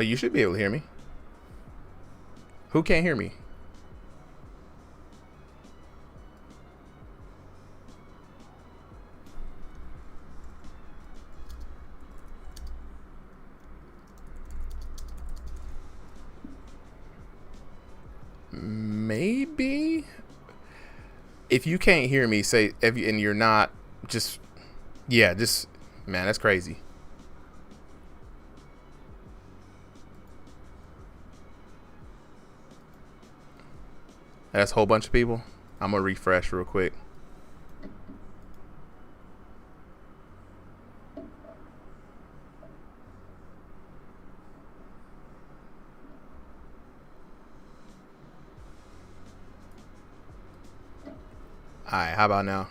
Oh, you should be able to hear me. Who can't hear me? Maybe. If you can't hear me, say if you, and you're not, just yeah, just man, that's crazy. That's a whole bunch of people. I'm gonna refresh real quick. All right, how about now?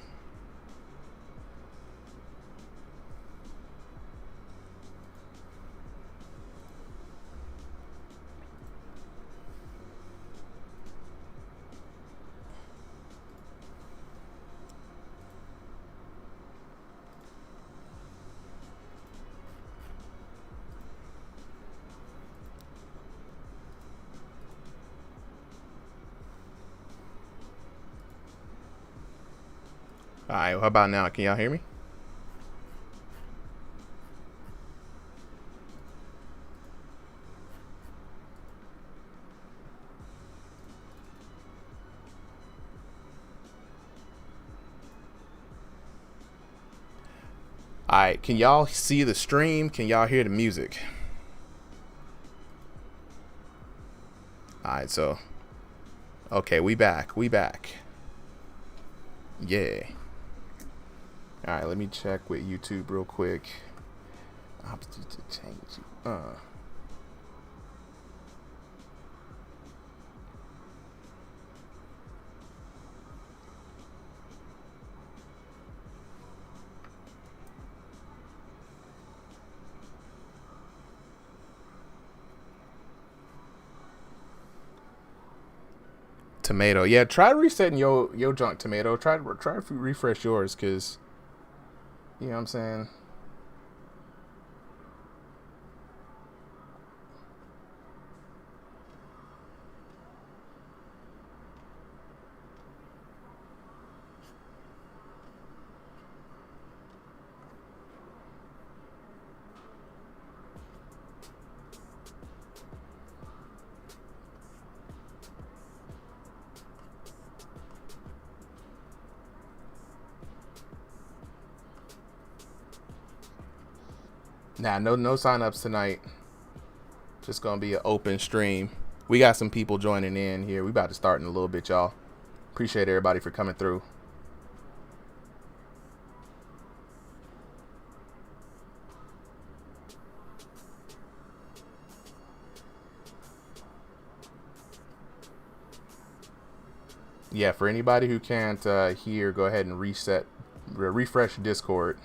All right, how about now? Can y'all hear me? All right, can y'all see the stream? Can y'all hear the music? All right, so okay, we back. Yeah. All right, let me check with YouTube real quick. Options to change. Tomato. Yeah, try resetting your junk, Tomato. Try to refresh yours, cause you know what I'm saying. Nah, no sign-ups tonight. Just gonna be an open stream. We got some people joining in here. We about to start in a little bit, y'all. Appreciate everybody for coming through. Yeah, for anybody who can't hear, go ahead and refresh Discord.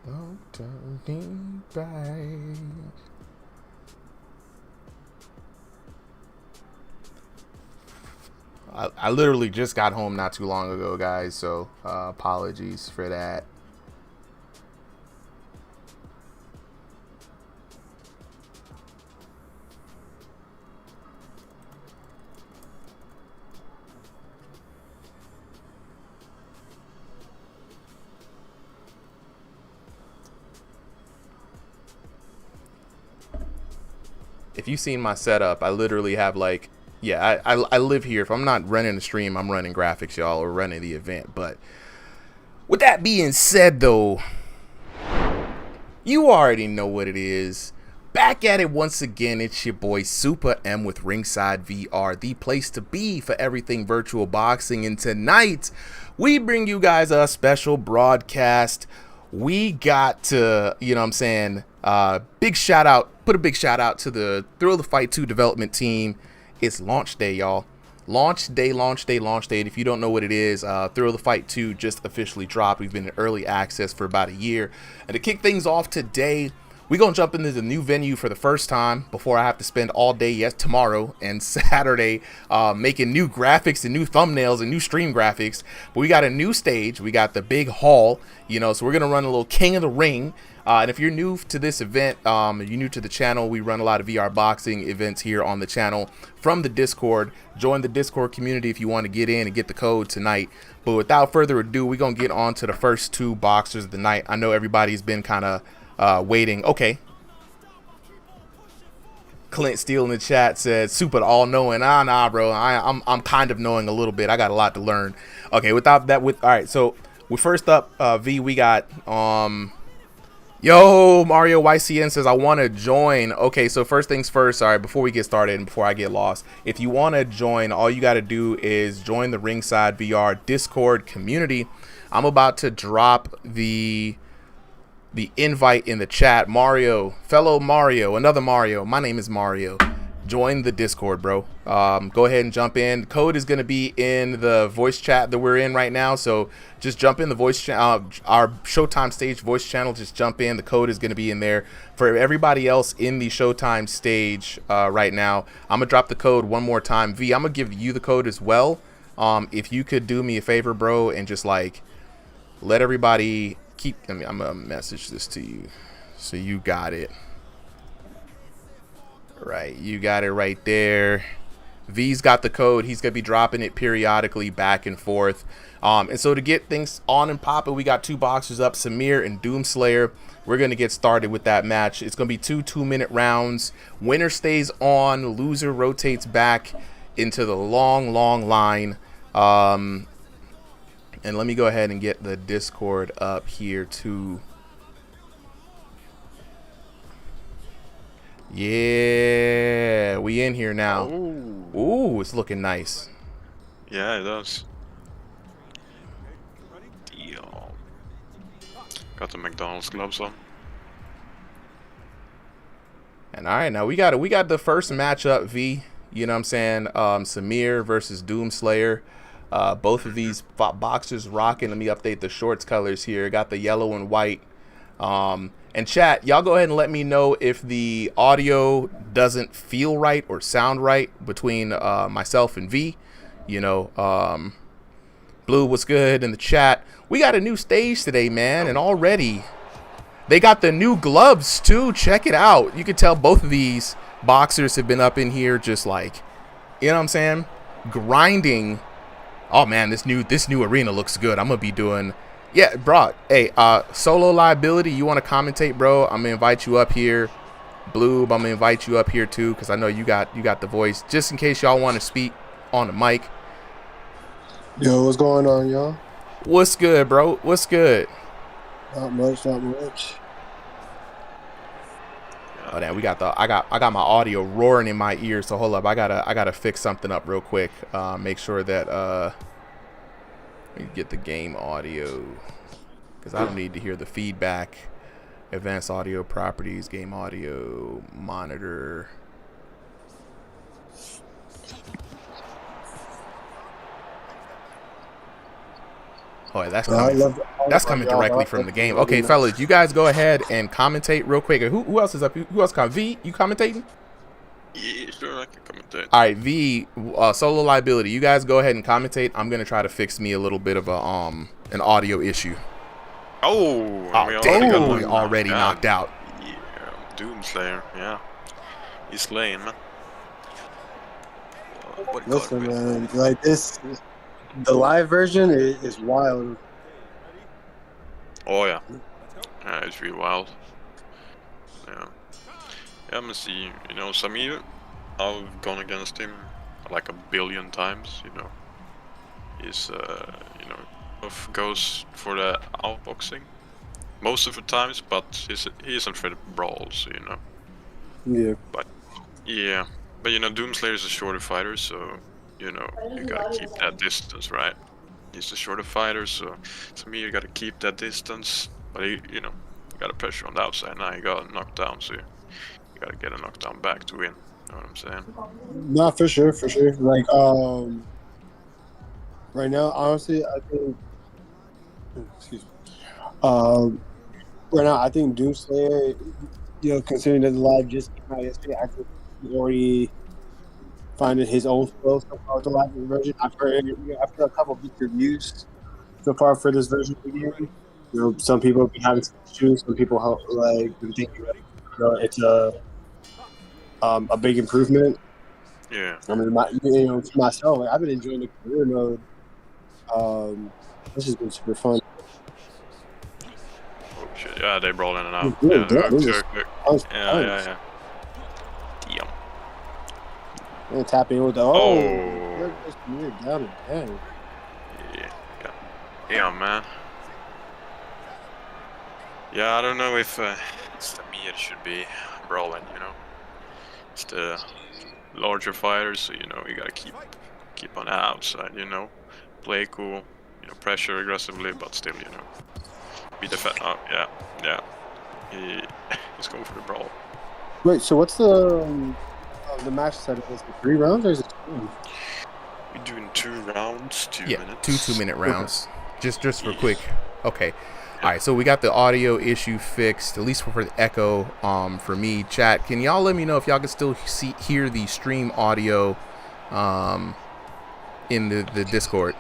Oh, turning back. I literally just got home not too long ago, guys, so apologies for that. If you've seen my setup, I literally have like, yeah, I live here. If I'm not running the stream, I'm running graphics, y'all, or running the event. But with that being said, though, you already know what it is. Back at it once again. It's your boy Super M with Ringside VR, the place to be for everything virtual boxing. And tonight, we bring you guys a special broadcast. We got to, you know what I'm saying, big shout out, put a big shout out to the Thrill the Fight 2 development team. It's launch day, y'all. Launch day. If you don't know what it is, Thrill the Fight 2 just officially dropped. We've been in early access for about a year. And to kick things off today, We're going to jump into the new venue for the first time before I have to spend all day tomorrow and Saturday making new graphics and new thumbnails and new stream graphics. But we got a new stage. We got the big hall, you know, so we're going to run a little King of the Ring. And if you're new to this event, you're new to the channel, we run a lot of VR boxing events here on the channel from the Discord. Join the Discord community if you want to get in and get the code tonight. But without further ado, we're going to get on to the first two boxers of the night. I know everybody's been kind of waiting. Okay. Clint Steele in the chat said super all knowing. Nah, bro. I'm kind of knowing a little bit. I got a lot to learn. Okay, without that, all right. So we first up, V. We got yo, Mario YCN says I want to join. Okay, so first things first. All right, before we get started and before I get lost, if you want to join, all you got to do is join the Ringside VR Discord community. I'm about to drop the invite in the chat. Mario, fellow Mario, another Mario. My name is Mario. Join the Discord, bro. Go ahead and jump in. The code is going to be in the voice chat that we're in right now. So just jump in the voice channel, our Showtime stage voice channel. Just jump in. The code is going to be in there. For everybody else in the Showtime stage right now, I'm going to drop the code one more time. V, I'm going to give you the code as well. If you could do me a favor, bro, and just like let everybody I'm gonna message this to you so you got it right. You got it right there. V's got the code. He's gonna be dropping it periodically back and forth, and so to get things on and popping, we got two boxers up, Samir and Doomslayer. We're gonna get started with that match. It's gonna be 2 2-minute rounds. Winner stays on, loser rotates back into the long line. And let me go ahead and get the Discord up here too. Yeah, we in here now. Ooh, it's looking nice. Yeah, it does. Deal. Got the McDonald's gloves on. And all right, now we got the first matchup, V. You know what I'm saying? Samir versus Doomslayer. Both of these boxers rocking. Let me update the shorts colors here. Got the yellow and white. And chat, y'all go ahead and let me know if the audio doesn't feel right or sound right between myself and V. You know, Blue, what's good in the chat? We got a new stage today, man, and already they got the new gloves too. Check it out. You can tell both of these boxers have been up in here just like, you know what I'm saying, grinding. Oh man, this new arena looks good. I'm gonna be doing, yeah, bro. Hey, Solo Liability, you want to commentate, bro? I'm gonna invite you up here. Blue, I'm gonna invite you up here too, because I know you got the voice. Just in case y'all want to speak on the mic. Yo, what's going on, y'all? What's good, bro? What's good? Not much, not much. Oh damn, I got my audio roaring in my ears. So hold up, I gotta fix something up real quick. Make sure that we get the game audio, because I don't need to hear the feedback. Advanced audio properties, game audio, monitor. Oh, yeah, that's coming directly from the game. Okay, fellas, you guys go ahead and commentate real quick. Who else is up? Who else? V, you commentating? Yeah, sure, I can commentate. All right, V, Solo Liability, you guys go ahead and commentate. I'm gonna try to fix me a little bit of a an audio issue. Oh, damn, we already knocked out. Yeah, Doomslayer, yeah, he's slaying, man. Listen, man, like this. The live version is wild. Oh yeah, it's really wild. Yeah, I'm gonna see. You know, Samir, I've gone against him like 1 billion times. You know, he's you know, goes for the outboxing most of the times, but he isn't for the brawls. You know. Yeah. But you know, Doomslayer is a shorter fighter, so. You know, you gotta keep that distance, right? He's the shorter fighter, so to me, you gotta keep that distance. But you know, you gotta pressure on the outside. Now you got knocked down, so you gotta get a knockdown back to win. You know what I'm saying? Nah, for sure. Like, right now, honestly, I think. Excuse me. Right now, I think Doomslayer, considering that the live just came out yesterday, I think he's already finding his own flow so far with the live version. I've heard a couple of mixed reviews so far for this version of the game. Some people have been having some issues. Some people have been thinking that it's a big improvement. Yeah. I mean, for myself, I've been enjoying the career mode. This has been super fun. Oh shit! Yeah, they brawl in and out. Ooh, Yeah, damn, hook, this is hook. punch, Yeah. Damn. And tapping with the Oh. You're down and down. Yeah. Yeah, man. Yeah, I don't know if it's the me it should be brawling. It's the larger fighters, so you gotta keep on the outside. Play cool. Pressure aggressively, but still, be defend. Oh yeah. He's going for the brawl. Wait, so what's the match setup? Is it 3 rounds or is it 2? We're doing 2 rounds, 2 Yeah, minutes. 2 2-minute rounds. Just for quick. Okay. All right, so we got the audio issue fixed, at least for the echo. For me, chat, can y'all let me know if y'all can still hear the stream audio, in the Discord?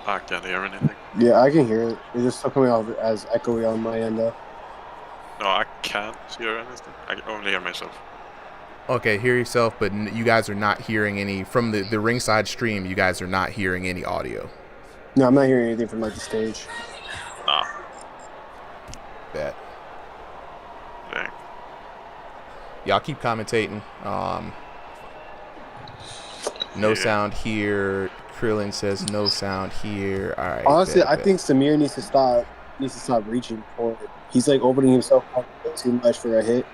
I can't hear anything. Yeah, I can hear it. It's just still coming out as echoey on my end, though. No, I can't hear anything. I can only hear myself. Okay, hear yourself, but you guys are not hearing any from the ringside stream. You guys are not hearing any audio. No, I'm not hearing anything from the stage. Nah. Bet. Dang. Y'all keep commentating. No sound here. Krillin says no sound here. All right. Honestly, I think Samir needs to stop reaching for it. He's opening himself up too much for a hit.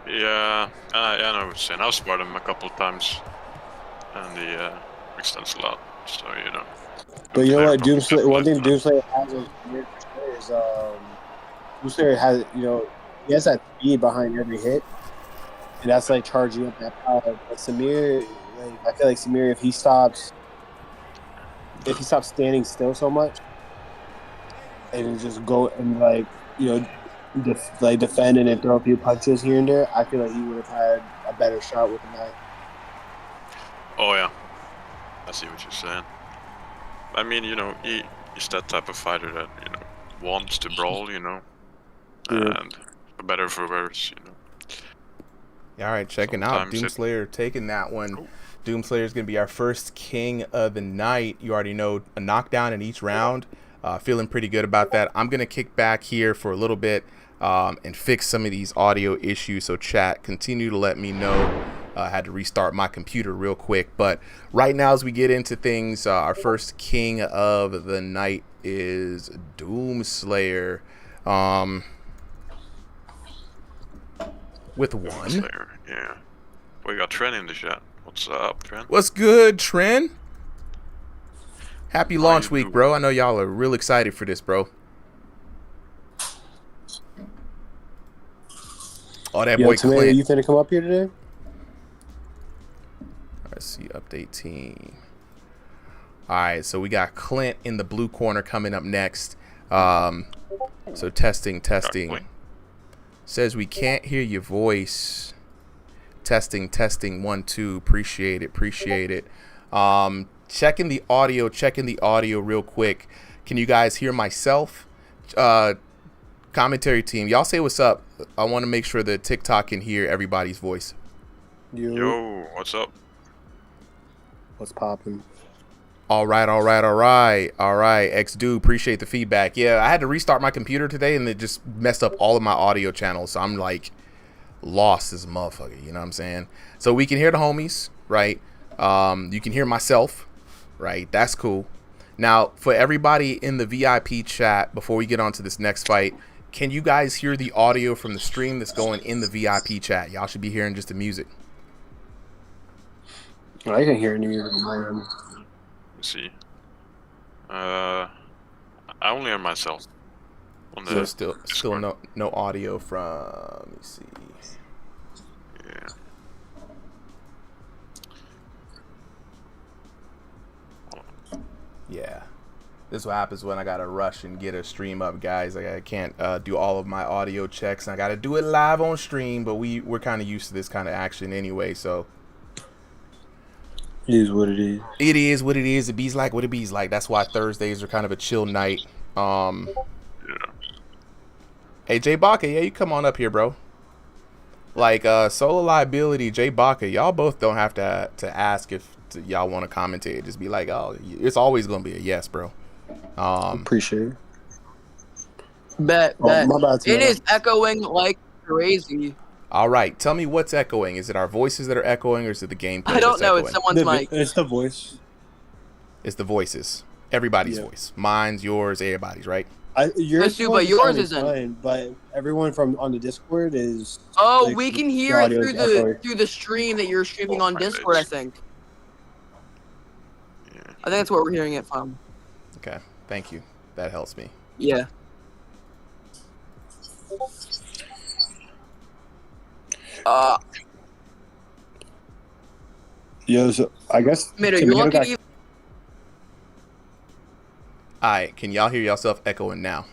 Yeah, I know. I've sparred him a couple of times, and he extends a lot. So But you know what, Doomslayer? One thing Doomslayer has is Doomslayer has he has that speed behind every hit, and that's charging up that power. But Samir, I feel like Samir, if he stops standing still so much, and just go and defend and throw a few punches here and there, I feel like he would have had a better shot with the night. Oh yeah, I see what you're saying. I mean, he's that type of fighter that wants to brawl, and for better or for worse, All right, checking out Sometimes Doomslayer taking that one. Cool. Doomslayer is going to be our first king of the night. You already know, a knockdown in each round. Feeling pretty good about that. I'm going to kick back here for a little bit and fix some of these audio issues. So chat, continue to let me know. I had to restart my computer real quick. But right now, as we get into things, our first king of the night is Doomslayer. With one. Doomslayer, yeah. We got Tren in the chat. What's up, Tren? What's good, Tren? Happy launch week, bro. I know y'all are real excited for this, bro. Oh, that boy Tomato, Clint. you finna come up here today? Let's see, update team. All right, so we got Clint in the blue corner coming up next. So testing. Says we can't hear your voice. Testing. 1 2. Appreciate it. Checking the audio real quick. Can you guys hear myself? Commentary team, y'all say what's up. I want to make sure that TikTok can hear everybody's voice. Yo, what's up? What's poppin'? All right. X-Do, appreciate the feedback. Yeah, I had to restart my computer today, and it just messed up all of my audio channels. So I'm lost as a motherfucker. You know what I'm saying? So we can hear the homies, right? You can hear myself, right? That's cool. Now, for everybody in the VIP chat, before we get on to this next fight, can you guys hear the audio from the stream that's going in the VIP chat? Y'all should be hearing just the music. I can hear any music on my end. Let's see. I only hear myself. So still no audio from. Let me see. Yeah. Yeah. This is what happens when I gotta rush and get a stream up, guys. Like, I can't do all of my audio checks. I gotta do it live on stream, but we're kind of used to this kind of action anyway. So it is what it is. it is what it is. It bees like what it bees like. That's why Thursdays are kind of a chill night. Yeah. Hey, Jay Baca, yeah, you come on up here, bro. Like Solo Liability, Jay Baca, y'all both don't have to ask if y'all want to commentate. Just be like, oh, it's always gonna be a yes, bro. Appreciate it. Bet. My bad, It is echoing like crazy. All right, tell me what's echoing. Is it our voices that are echoing, or is it the gameplay? I don't know. Echoing? It's someone's mic. It's the voice. It's the voices. Everybody's voice. Mine's, yours, everybody's, right? Yours isn't. Fine, but everyone from on the Discord is. Oh, like, we can hear it echoing. through the stream that you're streaming on Discord, I think. Yeah. I think that's where we're hearing it from. Okay, thank you. That helps me. Yeah. Yeah, so I guess. Mido, you're lucky to All right, can y'all hear yourself echoing now?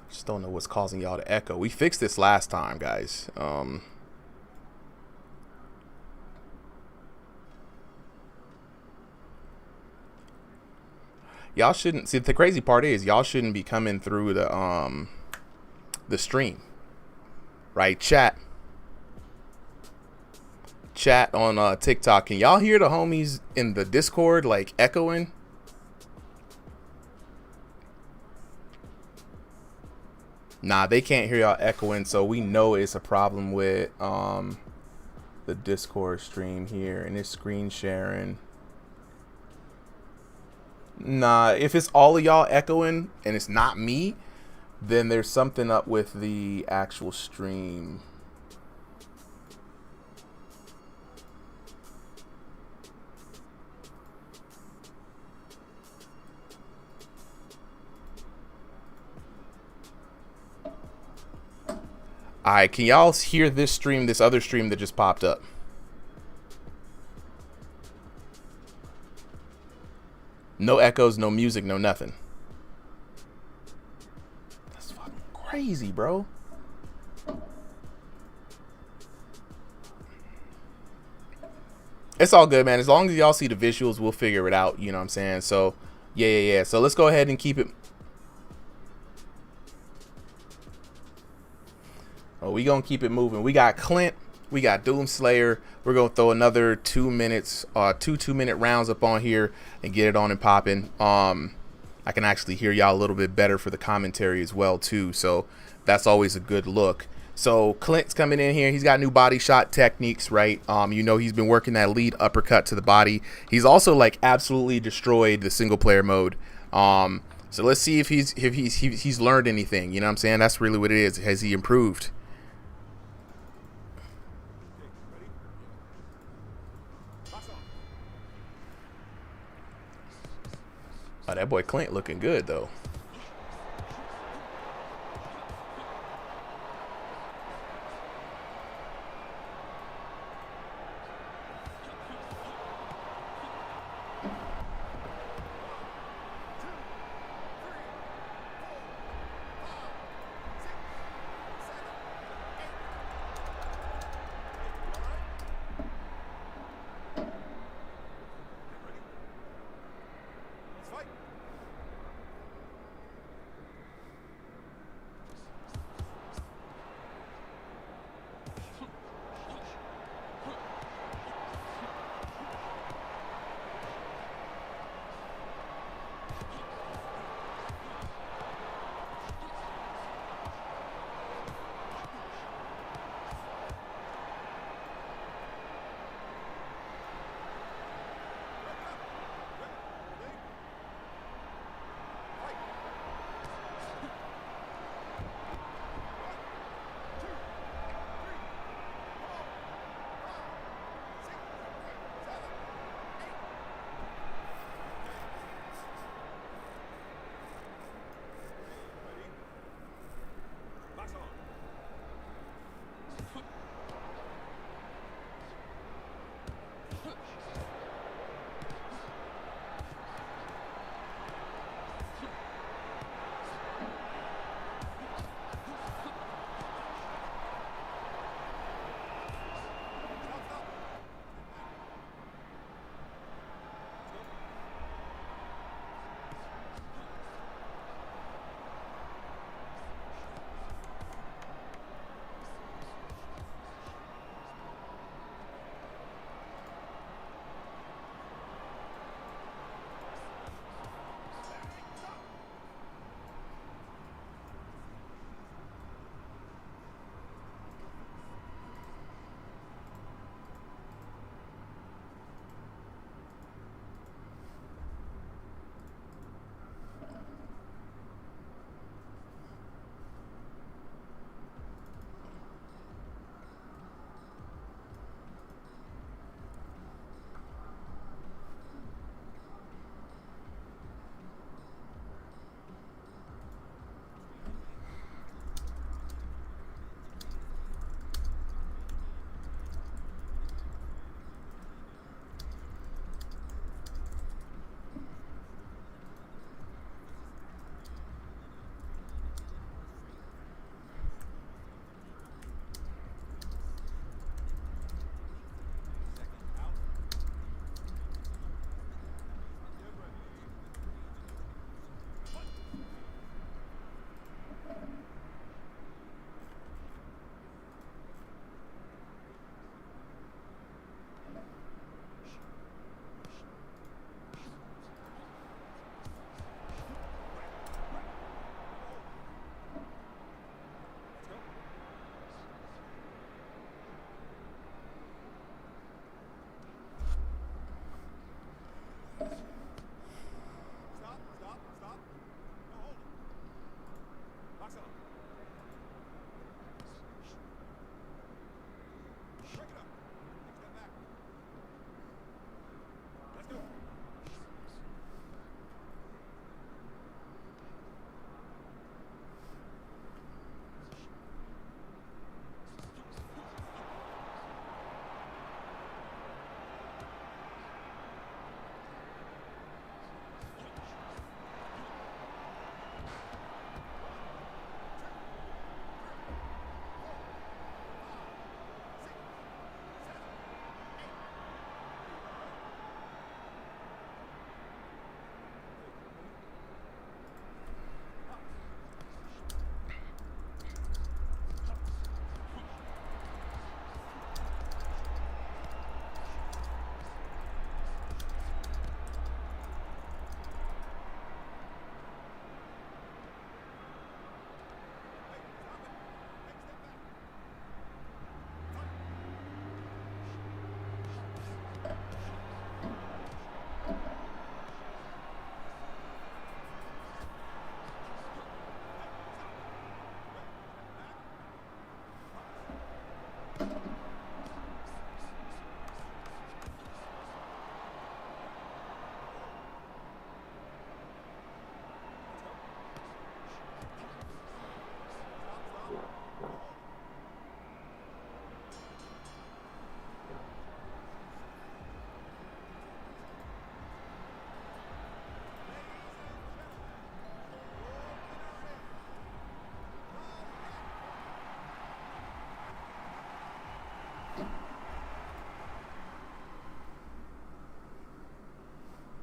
Just don't know what's causing y'all to echo. We fixed this last time, guys. Y'all shouldn't see. The crazy part is y'all shouldn't be coming through the stream, right? Chat on TikTok. Can y'all hear the homies in the Discord like echoing? Nah, they can't hear y'all echoing, so we know it's a problem with the Discord stream here, and it's screen sharing. Nah, if it's all of y'all echoing and it's not me, then there's something up with the actual stream. Alright, can y'all hear this stream, this other stream that just popped up? No echoes, no music, no nothing. That's fucking crazy, bro. It's all good, man. As long as y'all see the visuals, we'll figure it out. You know what I'm saying? So, yeah. So let's go ahead and keep it. Oh, we gonna keep it moving. We got Clint. We got Doomslayer. We're gonna throw another 2 minutes, two 2-minute rounds up on here and get it on and popping. I can actually hear y'all a little bit better for the commentary as well too, so that's always a good look. So Clint's coming in here. He's got new body shot techniques, right? You know, he's been working that lead uppercut to the body. He's also like absolutely destroyed the single player mode. So let's see if he's learned anything. You know what I'm saying? That's really what it is. Has he improved? Oh, that boy Clint looking good though.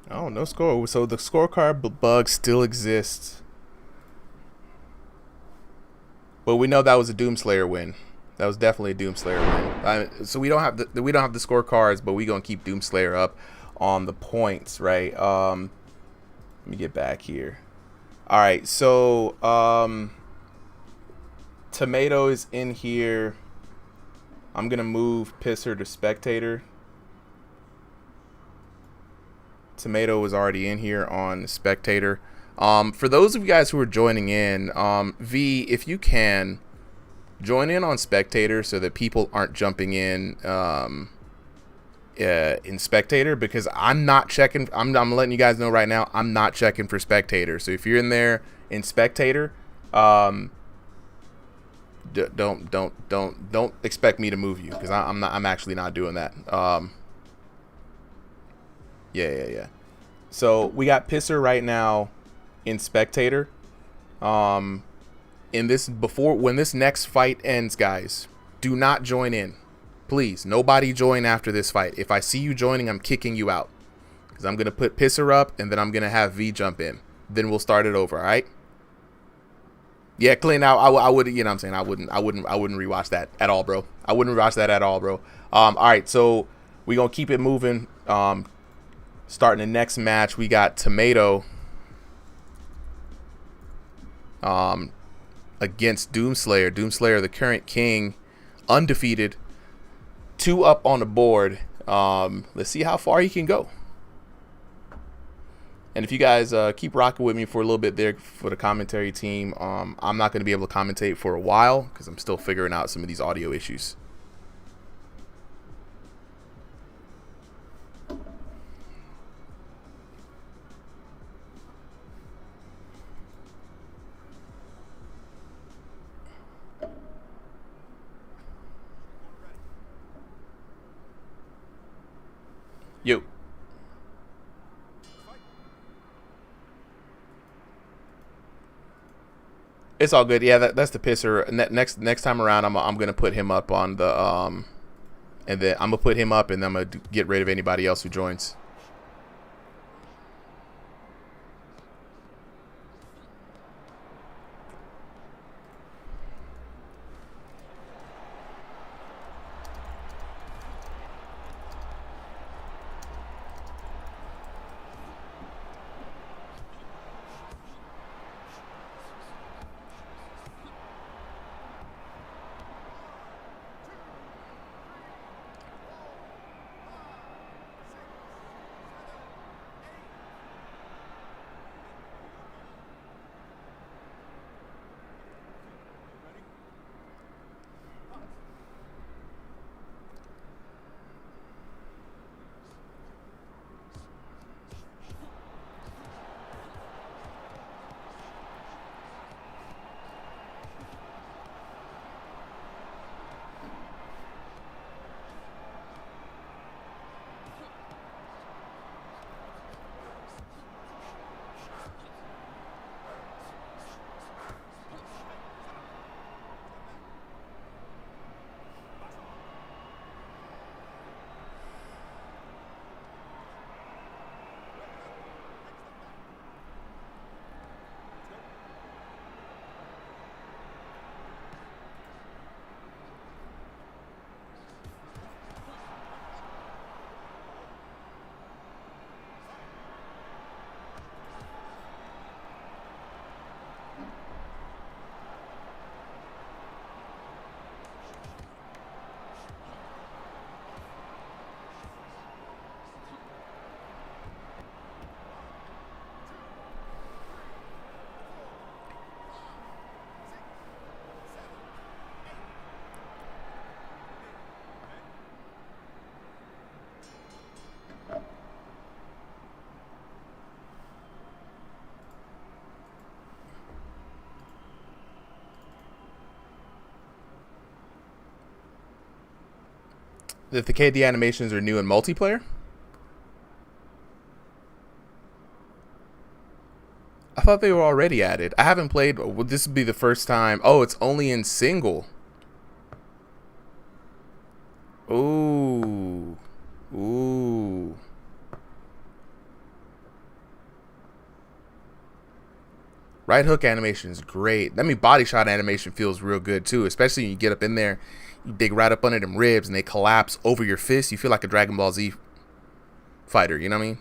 Oh, no score. So the scorecard bug still exists. But we know that was a Doomslayer win. That was definitely a Doomslayer win. So we don't have the scorecards, but we gonna keep Doomslayer up on the points, right? Let me get back here. All right, so Tomato is in here. I'm gonna move Pisser to spectator. Tomato was already in here on spectator. For those of you guys who are joining in, V, if you can join in on spectator so that people aren't jumping in spectator, because I'm not checking. I'm letting you guys know right now, I'm not checking for spectator. So if you're in there in spectator, don't expect me to move you, because I'm actually not doing that. Yeah. So we got Pisser right now in spectator. When this next fight ends, guys, do not join in. Please, nobody join after this fight. If I see you joining, I'm kicking you out, because I'm gonna put Pisser up and then I'm gonna have V jump in. Then we'll start it over. All right? Yeah, Clint. I would. You know what I'm saying? I wouldn't rewatch that at all, bro. I wouldn't rewatch that at all, bro. All right. So we gonna keep it moving. Starting the next match, we got Tomato against Doomslayer. Doomslayer, the current king, undefeated, 2 up on the board. Let's see how far he can go. And if you guys keep rocking with me for a little bit there for the commentary team, I'm not going to be able to commentate for a while because I'm still figuring out some of these audio issues. Yo. It's all good. Yeah, that's the Pisser. Next time around, I'm gonna put him up on the and then I'm gonna put him up, and then I'm gonna get rid of anybody else who joins. That the KD animations are new in multiplayer? I thought they were already added. I haven't played. Would this be the first time? Oh, it's only in single. Ooh. Ooh. Right hook animation is great. That mean body shot animation feels real good too, especially when you get up in there, you dig right up under them ribs and they collapse over your fist. You feel like a Dragon Ball Z fighter, you know what I mean?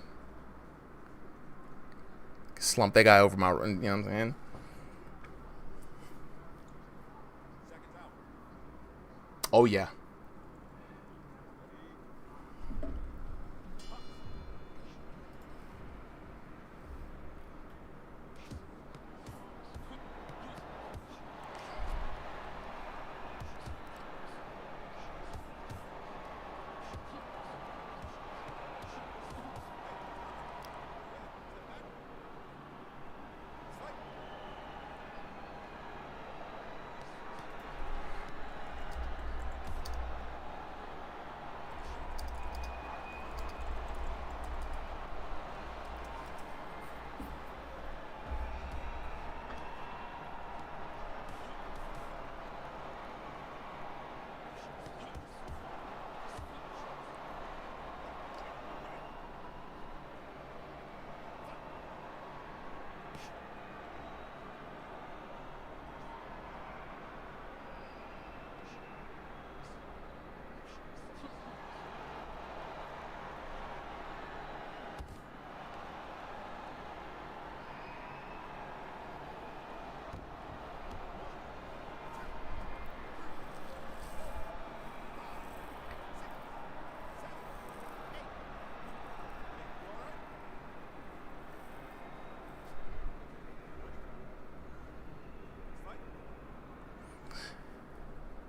Slump that guy over my, you know what I'm saying? Oh yeah.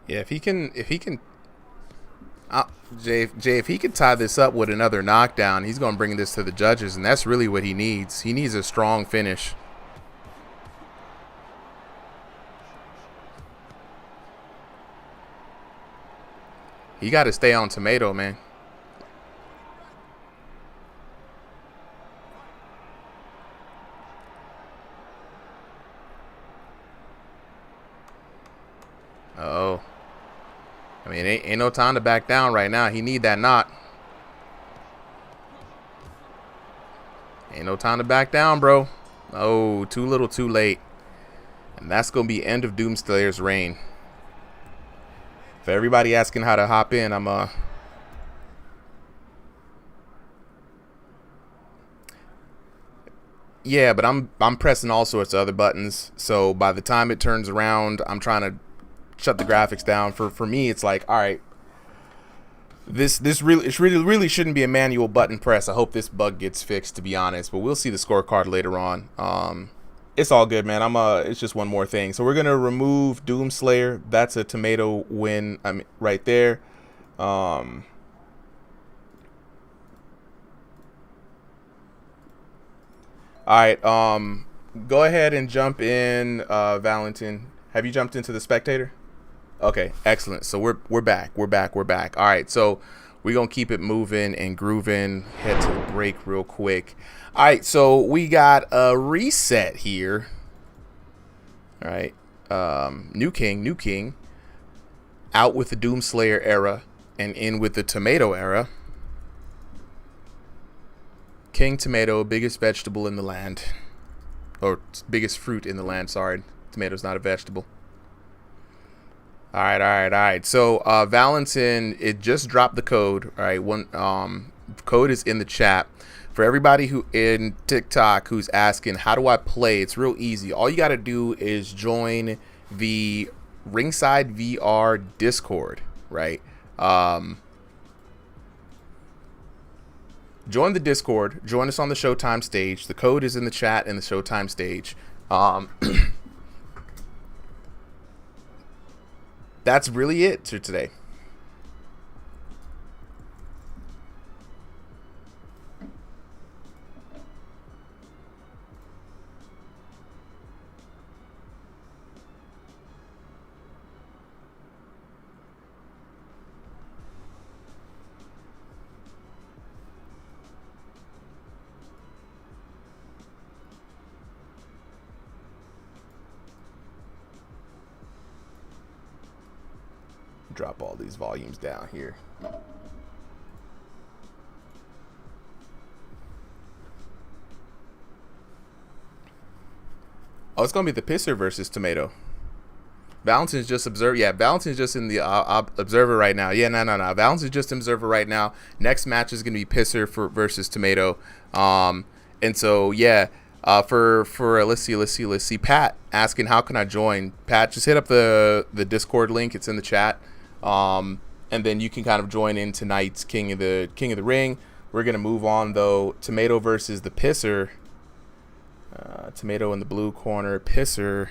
Yeah, if he can, Jay, if he can tie this up with another knockdown, he's gonna bring this to the judges, and that's really what he needs. He needs a strong finish. He got to stay on tomato, man. Uh-oh. I mean, ain't no time to back down right now. He need that knot. Ain't no time to back down, bro. Oh, too little, too late. And that's going to be end of Doomslayer's reign. For everybody asking how to hop in, yeah, but I'm pressing all sorts of other buttons. So by the time it turns around, I'm trying to shut the graphics down. For me, it's like, all right, this really shouldn't be a manual button press. I hope this bug gets fixed, to be honest. But we'll see the scorecard later on. It's all good, man. It's just one more thing. So we're gonna remove Doomslayer. That's a tomato win. I mean, right there. All right. Go ahead and jump in, Valentin. Have you jumped into the spectator? Okay, excellent. So we're back. All right, so we're gonna keep it moving and grooving. Head to the break real quick. All right, so we got a reset here. All right, new king, out with the Doomslayer era and in with the tomato era. King Tomato, biggest vegetable in the land, or biggest fruit in the land. Sorry, tomato's not a vegetable. All right. So Valentin, it just dropped the code. All right, code is in the chat. For everybody who in TikTok who's asking, how do I play? It's real easy. All you got to do is join the RIngsideVR Discord, right? Join the Discord. Join us on the Showtime stage. The code is in the chat in the Showtime stage. That's really it for today. drop all these volumes down here. Oh, it's gonna be the Pisser versus Tomato. Valentin's just observer. Yeah, Valentin's just in the observer right now. Yeah, no. Valentin's just observer right now. Next match is gonna be Pisser versus Tomato. And so yeah, for let's see. Pat asking how can I join? Pat, just hit up the Discord link. It's in the chat. And then you can kind of join in tonight's King of the Ring. We're gonna move on though. Tomato versus the Pisser. Tomato in the blue corner, Pisser.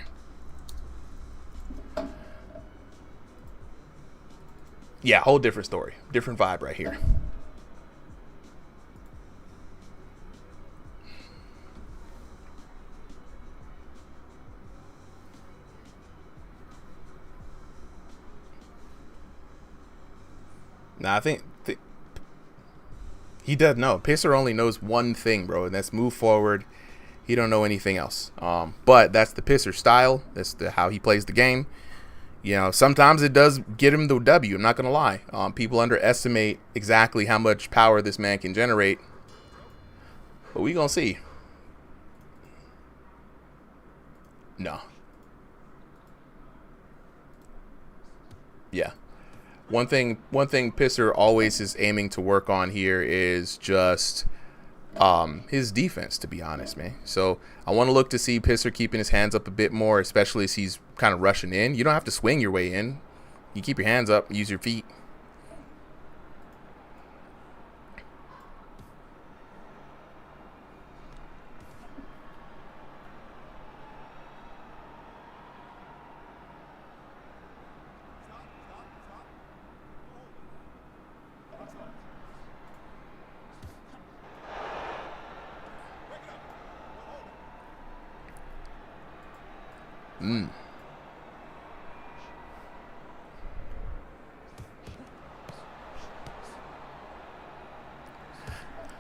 Yeah, whole different story. Different vibe right here. Now, I think he does know. Pisser only knows one thing, bro, and that's move forward. He don't know anything else. But that's the Pisser style. That's how he plays the game. You know, sometimes it does get him the W. I'm not going to lie. People underestimate exactly how much power this man can generate. But we going to see. No. Yeah. One thing Pisser always is aiming to work on here is just his defense, to be honest, man. So I want to look to see Pisser keeping his hands up a bit more, especially as he's kind of rushing in. You don't have to swing your way in. You keep your hands up, use your feet.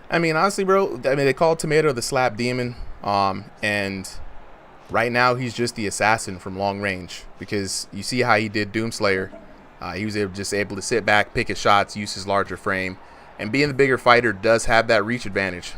I mean, honestly, bro, they call Tomato the slap demon. And right now he's just the assassin from long range, because you see how he did Doomslayer. He was just able to sit back, pick his shots, use his larger frame, and being the bigger fighter does have that reach advantage.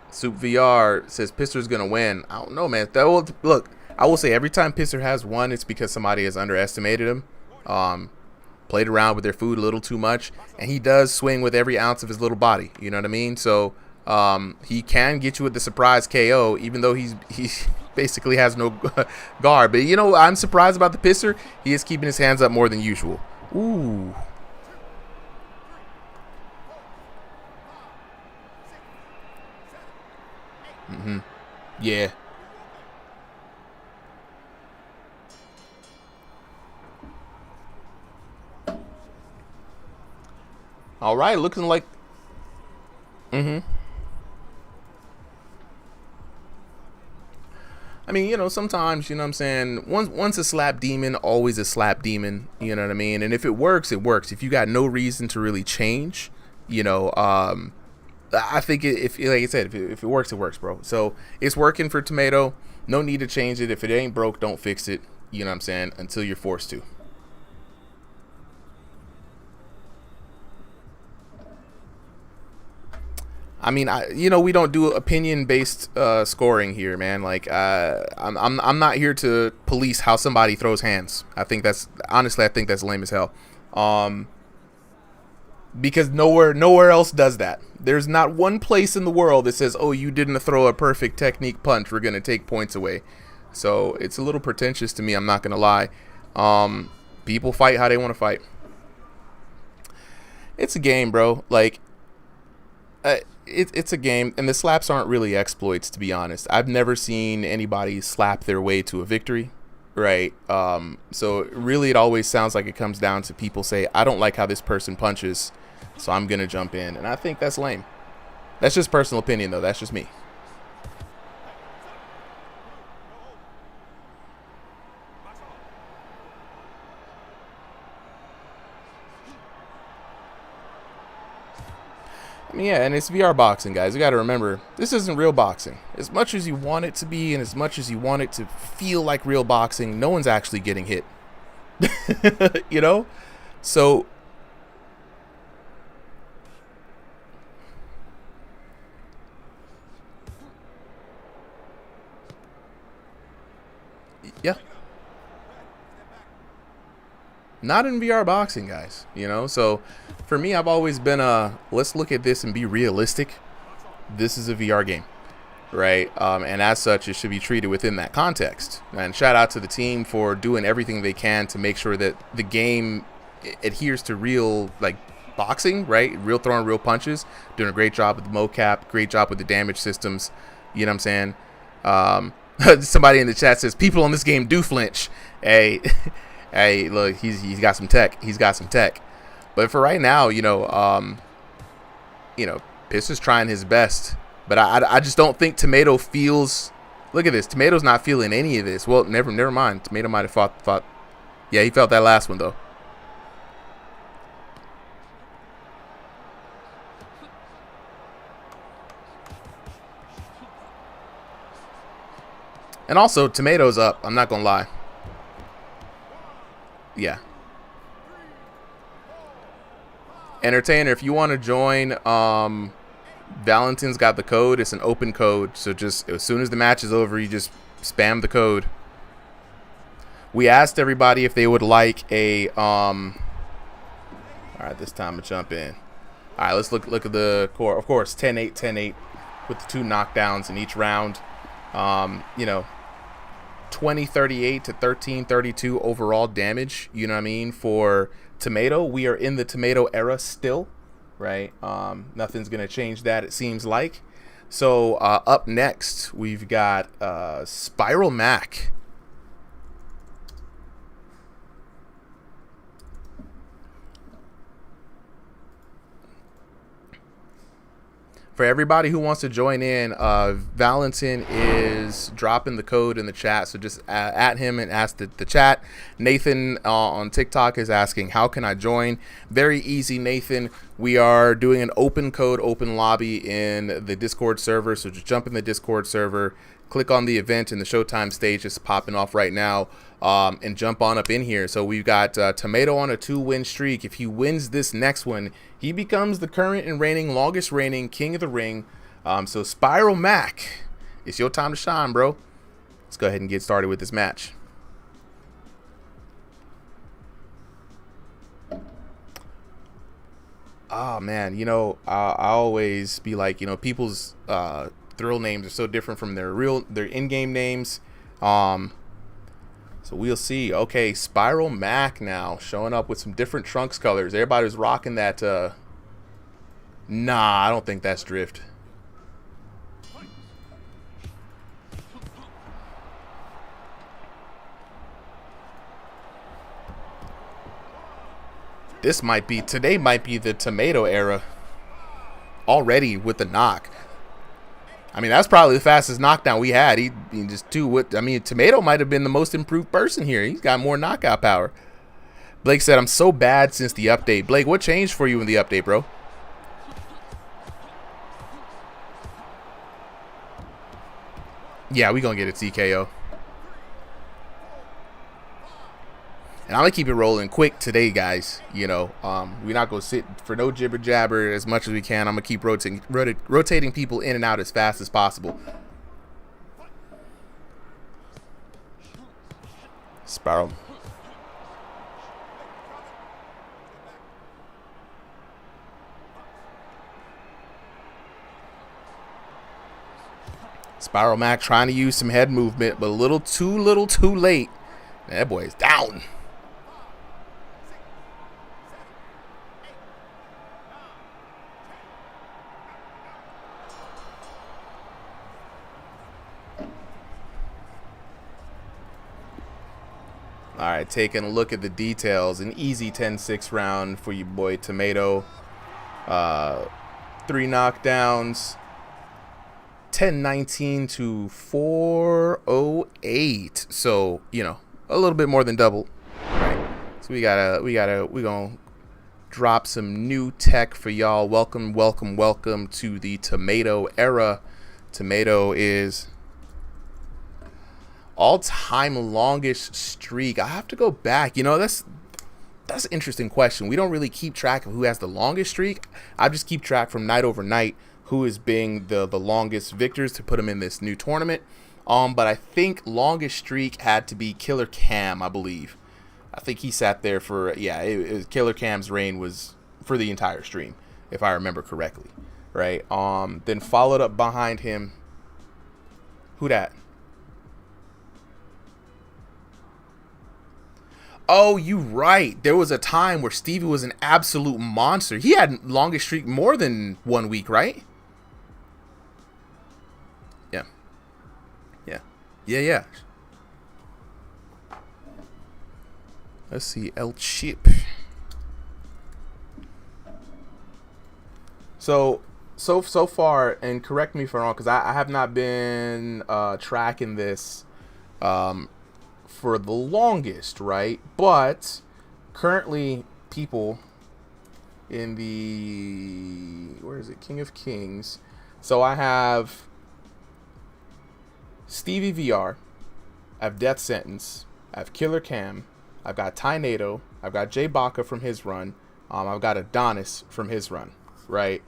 Soup VR says Pisser's gonna win. I don't know, man. Look, I will say every time Pisser has won, it's because somebody has underestimated him, played around with their food a little too much, and he does swing with every ounce of his little body. You know what I mean? So he can get you with the surprise KO, even though he basically has no guard. But you know, I'm surprised about the Pisser. He is keeping his hands up more than usual. Ooh. Yeah. All right, looking like. I mean, you know, sometimes, you know what I'm saying, once a slap demon, always a slap demon, you know what I mean? And if it works, it works. If you got no reason to really change, you know, I think if like I said, if it works, it works, bro. So it's working for Tomato. No need to change it. If it ain't broke, don't fix it. You know what I'm saying? Until you're forced to. I mean, you know, we don't do opinion-based scoring here, man. Like, I'm not here to police how somebody throws hands. I think that's lame as hell. Because nowhere else does that. There's not one place in the world that says, oh, you didn't throw a perfect technique punch, we're going to take points away. So it's a little pretentious to me, I'm not going to lie. People fight how they want to fight. It's a game, bro. Like, it's a game, and the slaps aren't really exploits, to be honest. I've never seen anybody slap their way to a victory. Right. So really, it always sounds like it comes down to people say, I don't like how this person punches, so I'm going to jump in. And I think that's lame. That's just personal opinion, though. That's just me. I mean, yeah, and it's VR boxing, guys. You got to remember, this isn't real boxing. As much as you want it to be and as much as you want it to feel like real boxing, no one's actually getting hit. You know? So, yeah. Not in VR boxing, guys. You know? So, for me, I've always been let's look at this and be realistic. This is a VR game, right? And as such, it should be treated within that context. And shout out to the team for doing everything they can to make sure that the game adheres to real, like, boxing, right? Real throwing real punches. Doing a great job with the mocap, great job with the damage systems. You know what I'm saying? Somebody in the chat says people on this game do flinch. Hey, hey, look, he's got some tech. He's got some tech. But for right now, you know, Piss is trying his best. But I just don't think Tomato feels. Look at this. Tomato's not feeling any of this. Well, never mind. Tomato might have fought. Yeah, he felt that last one though. And also, Tomato's up. I'm not gonna lie. Yeah. Entertainer, if you want to join, Valentin's got the code. It's an open code, so just as soon as the match is over, you just spam the code. We asked everybody if they would like a all right, this time to jump in. All right, let's look at the core. Of course, 10-8, 10-8 with the 2 knockdowns in each round. You know, 20-38 to 13-32 overall damage. You know what I mean? For Tomato, we are in the Tomato era still, right? Nothing's gonna change that, it seems like. So up next, we've got Spiral Mac. For everybody who wants to join in, Valentin is dropping the code in the chat, so just at him and ask the chat. Nathan on TikTok is asking, how can I join? Very easy, Nathan. We are doing an open code, open lobby in the Discord server, so just jump in the Discord server, click on the event, and the Showtime stage is popping off right now, and jump on up in here. So we've got Tomato on a 2-win streak. If he wins this next one, he becomes the current and reigning, longest reigning King of the Ring. So Spiral Mac, it's your time to shine, bro. Let's go ahead and get started with this match. Oh man, you know, I always be like, you know, people's thrill names are so different from their in-game names. So we'll see. Okay, Spiral Mac now showing up with some different trunks colors. Everybody's rocking that. Nah, I don't think that's drift. Today might be the Tomato era already with the knock. I mean, that's probably the fastest knockdown we had. He just Tomato might have been the most improved person here. He's got more knockout power. Blake said, I'm so bad since the update. Blake, what changed for you in the update, bro? Yeah, we gonna get a TKO. And I'm gonna keep it rolling quick today, guys. You know, we're not gonna sit for no jibber jabber as much as we can. I'm gonna keep rotating people in and out as fast as possible. Spiral. Spiral Mac trying to use some head movement, but a little too late. That boy is down. All right, taking a look at the details. An easy 10-6 round for you boy Tomato. 3 knockdowns. 1019 to 408. So, you know, a little bit more than double. Right. So we're gonna drop some new tech for y'all. Welcome to the Tomato era. Tomato is all-time longest streak. I have to go back. You know, that's an interesting question. We don't really keep track of who has the longest streak. I just keep track from night over night who is being the longest victors to put them in this new tournament. But I think longest streak had to be Killer Cam, I believe. I think he sat there for, Killer Cam's reign was for the entire stream, if I remember correctly, right? Then followed up behind him. Who that? Oh, you right. There was a time where Stevie was an absolute monster. He had longest streak more than 1 week, right? Yeah. Let's see, El Chip. So far, and correct me if I'm wrong, because I have not been tracking this for the longest, right? But currently, people in the, where is it, King of Kings. So I have StevieVR, I have Death Sentence, I have Killer Cam, I've got Tynado, I've got Jay Baca from his run, I've got Adonis from his run, right?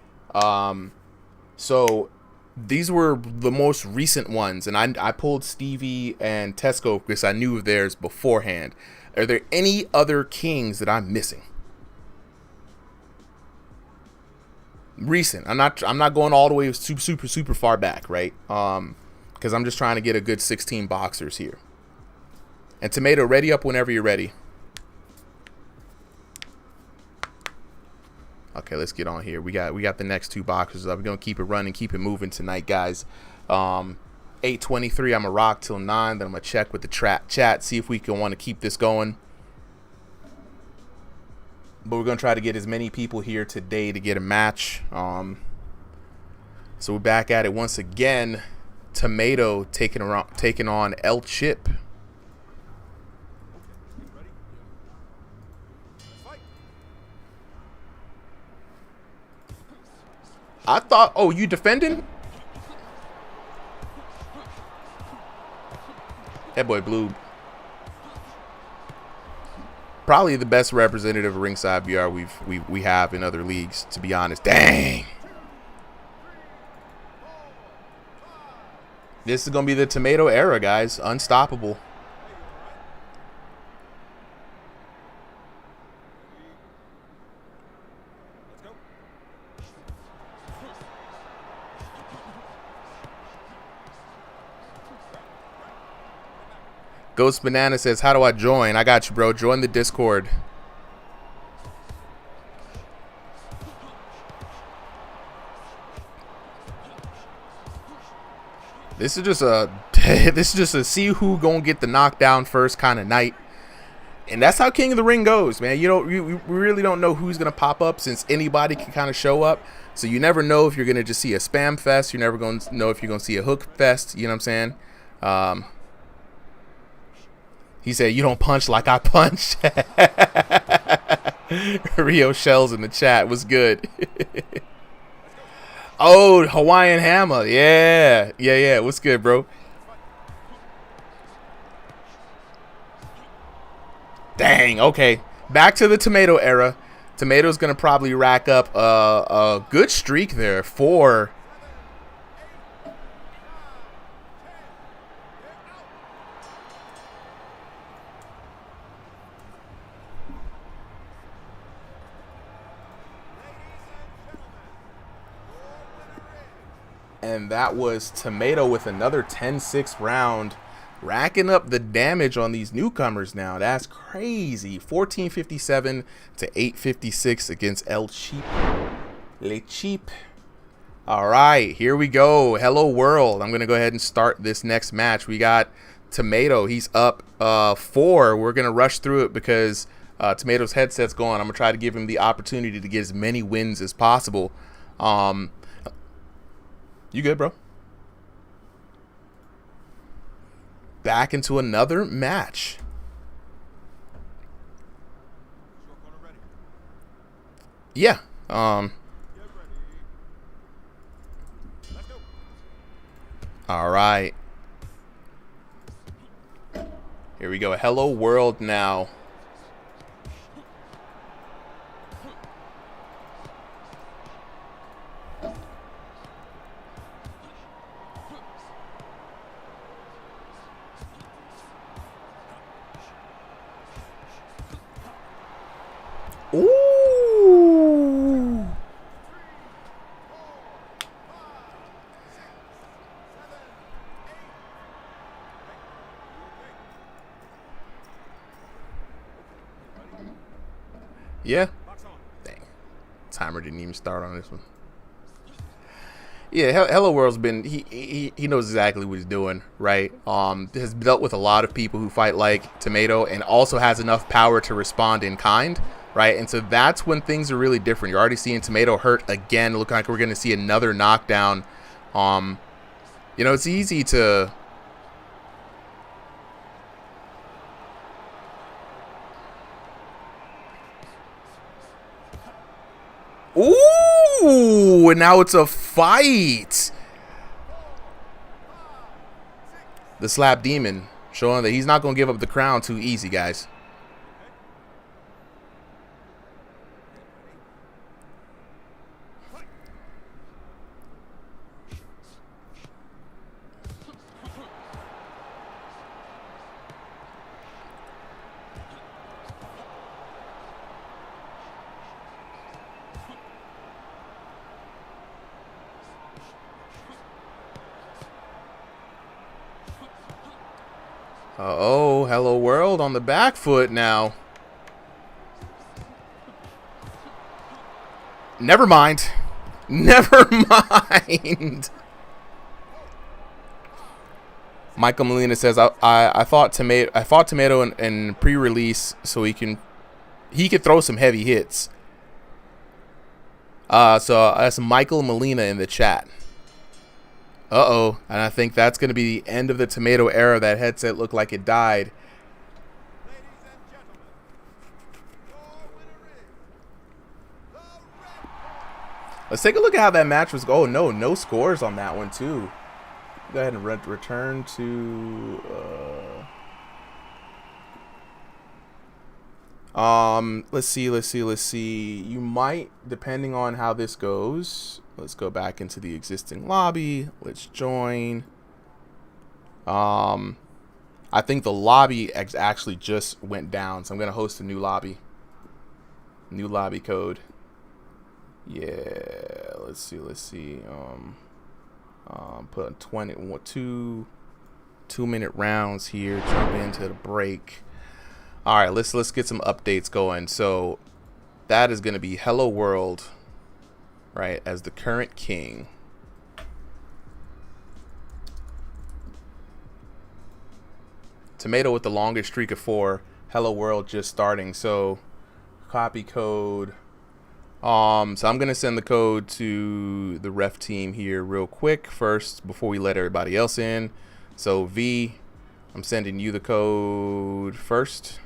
So these were the most recent ones, and I pulled Stevie and Tesco because I knew of theirs beforehand. Are there any other kings that I'm missing? Recent. I'm not going all the way super far back, right? Because I'm just trying to get a good 16 boxers here. And Tomato, ready up whenever you're ready. Okay, let's get on here. We got the next 2 boxers up. We're gonna keep it running, keep it moving tonight, guys. 8:23. I'm gonna rock till 9. Then I'm gonna check with the chat, see if we can want to keep this going. But we're gonna try to get as many people here today to get a match. So we're back at it once again. Tomato taking on El Chip. I thought, oh, you defending? That boy Blue. Probably the best representative of Ringside VR we have in other leagues, to be honest. Dang. This is going to be the Tomato era, guys. Unstoppable. Ghost Banana says, how do I join? I got you, bro. Join the Discord. This is just a see who gonna get the knockdown first kind of night. And that's how King of the Ring goes, man. We really don't know who's gonna pop up, since anybody can kind of show up. So you never know if you're gonna just see a spam fest. You're never gonna know if you're gonna see a hook fest. You know what I'm saying? He said, you don't punch like I punch. Rio Shells in the chat was good. Oh, Hawaiian Hammer. Yeah. What's good, bro? Dang, okay. Back to the Tomato era. Tomato's going to probably rack up a good streak there for... And that was Tomato with another 10-6 round, racking up the damage on these newcomers now. That's crazy. 1457 to 856 against El Cheap. Le Cheap. All right, here we go. Hello, world. I'm going to go ahead and start this next match. We got Tomato. He's up 4. We're going to rush through it because Tomato's headset's going. I'm going to try to give him the opportunity to get as many wins as possible. You good, bro? Back into another match. Yeah. All right. Here we go. Hello world now. Ooh. Yeah. Dang. Timer didn't even start on this one. Yeah, Hello World's been he knows exactly what he's doing, right? Has dealt with a lot of people who fight like Tomato and also has enough power to respond in kind, right? And so that's when things are really different. You're already seeing Tomato hurt again. Look like we're going to see another knockdown. You know, it's easy to Ooh, and now it's a fight. The Slap Demon showing that he's not going to give up the crown too easy, guys. Uh-oh, Hello World on the back foot now. Never mind. Never mind. Michael Molina says, I fought Tomato in pre-release so he could throw some heavy hits. So that's Michael Molina in the chat. Uh-oh, and I think that's going to be the end of the Tomato era. That headset looked like it died. Let's take a look at how that match was. Oh, no scores on that one, too. Go ahead and return to... let's see. You might, depending on how this goes... Let's go back into the existing lobby. Let's join. I think the lobby actually just went down, so I'm gonna host a new lobby. New lobby code. Yeah, let's see. Put 2-minute rounds here. Jump into the break. All right, let's get some updates going. So that is gonna be Hello World. Right, as the current king. Tomato with the longest streak of 4. Hello World just starting. So copy code. So I'm gonna send the code to the ref team here real quick first before we let everybody else in. So V, I'm sending you the code first.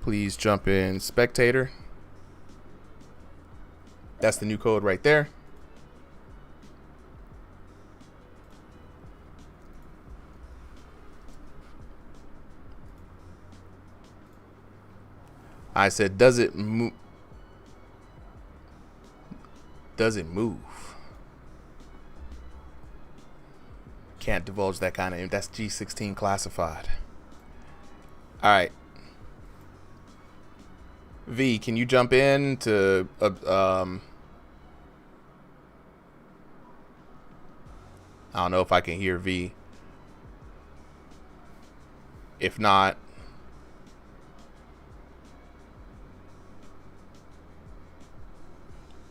Please jump in, spectator. That's the new code right there. I said, does it move? Does it move? Can't divulge that kind of. That's G16 classified. All right. V, can you jump in to I don't know if I can hear V. If not,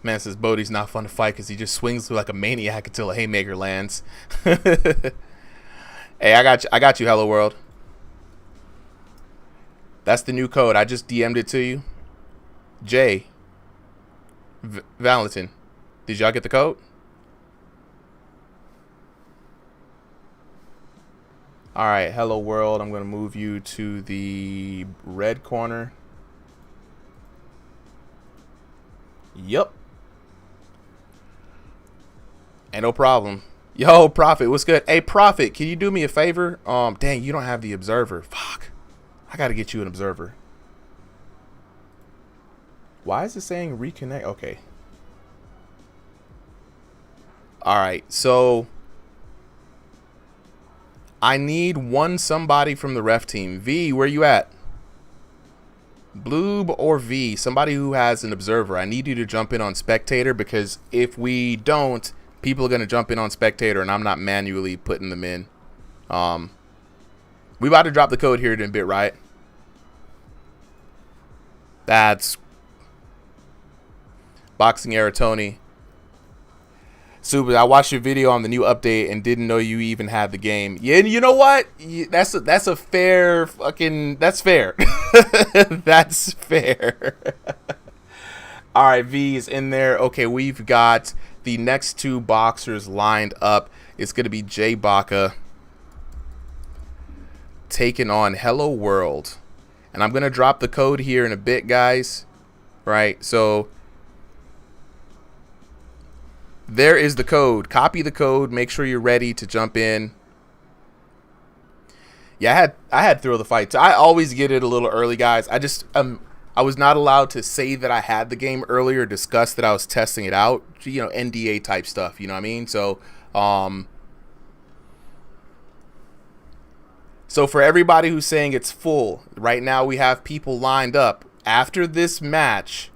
man says Bodie's not fun to fight because he just swings through like a maniac until a haymaker lands. Hey, I got you, Hello World. That's the new code. I just DM'd it to you. Jay, Valentin, did y'all get the code? All right, hello world. I'm going to move you to the red corner. Yep. Ain't no problem. Yo, Prophet, what's good? Hey, Prophet, can you do me a favor? Dang, you don't have the observer. Fuck. I got to get you an observer. Why is it saying reconnect? Okay. All right, so I need somebody from the ref team. V, where you at? Bloob or V, somebody who has an observer. I need you to jump in on spectator, because if we don't, people are going to jump in on spectator and I'm not manually putting them in. We about to drop the code here in a bit, right? That's Boxing Era Tony. Super, I watched your video on the new update and didn't know you even had the game. Yeah, and you know what? That's a fair fucking... That's fair. That's fair. All right, V is in there. Okay, we've got the next two boxers lined up. It's going to be Jay Baca taking on Hello World. And I'm going to drop the code here in a bit, guys. Right, so... there is the code. Copy the code. Make sure you're ready to jump in. Yeah, I had Thrill the Fight. I always get it a little early, guys. I was not allowed to say that I had the game earlier, discuss that I was testing it out. You know, NDA type stuff. You know what I mean? So, so for everybody who's saying it's full, right now we have people lined up. After this match,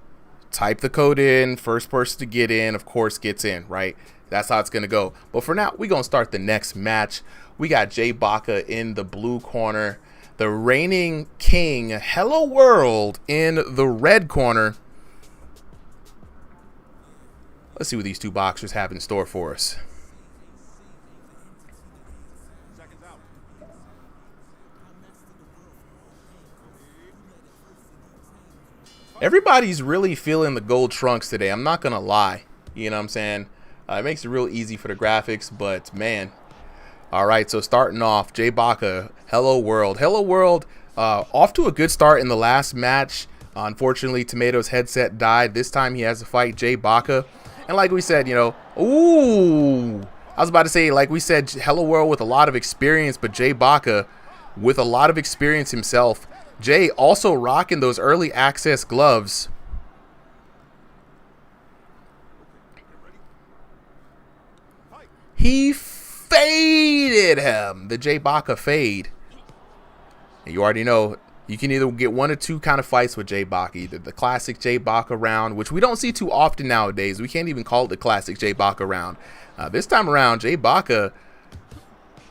type the code in. First person to get in, of course, gets in, right? That's how it's going to go. But for now, we're going to start the next match. We got Jay Baca in the blue corner. The reigning king, Hello World, in the red corner. Let's see what these two boxers have in store for us. Everybody's really feeling the gold trunks today. I'm not going to lie. You know what I'm saying? It makes it real easy for the graphics, but man. All right, so starting off, Jay Baca, Hello World. Hello World, off to a good start in the last match. Unfortunately, Tomato's headset died. This time he has to fight Jay Baca. And like we said, you know, ooh. I was about to say, like we said, Hello World with a lot of experience, but Jay Baca with a lot of experience himself. Jay also rocking those early access gloves. He faded him. The Jay Baca fade. And you already know you can either get one or two kind of fights with Jay Baca. Either the classic Jay Baca round, which we don't see too often nowadays. We can't even call it the classic Jay Baca round. This time around, Jay Baca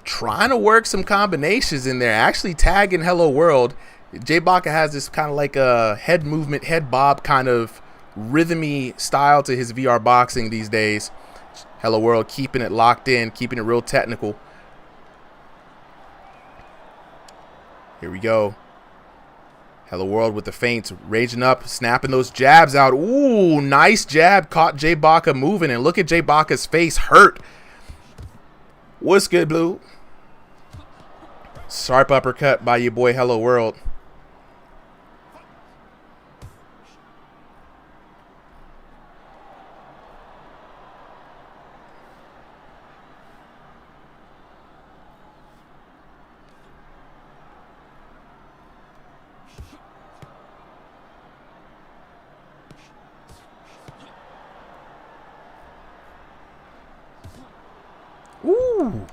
trying to work some combinations in there. Actually tagging Hello World. Jay Baca has this kind of like a head movement, head bob kind of rhythmy style to his VR boxing these days. Hello World keeping it locked in, keeping it real technical. Here we go. Hello World with the feints, raging up, snapping those jabs out. Ooh, nice jab. Caught Jay Baca moving, and look at Jay Baca's face hurt. What's good, Blue? Sharp uppercut by your boy Hello World. Ooh.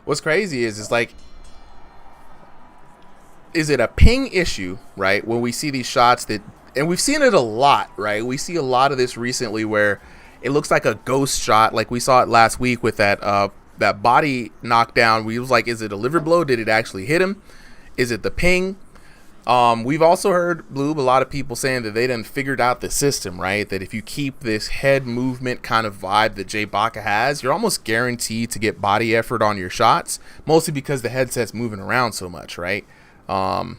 What's crazy is it's like, is it a ping issue, right? When we see these shots that, and we've seen it a lot, right? We see a lot of this recently where it looks like a ghost shot, like we saw it last week with that that body knockdown. We was like, is it a liver blow? Did it actually hit him? Is it the ping? We've also heard, Bloob, a lot of people saying that they done figured out the system, right? That if you keep this head movement kind of vibe that Jay Baca has, you're almost guaranteed to get body effort on your shots, mostly because the headset's moving around so much, right? Hello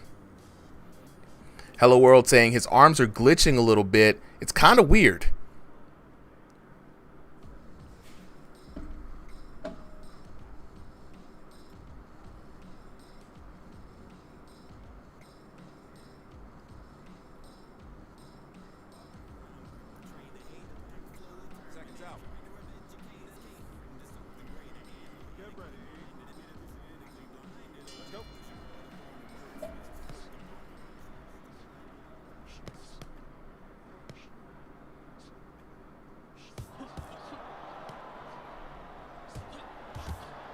World saying his arms are glitching a little bit. It's kind of weird.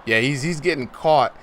Yeah, he's getting caught.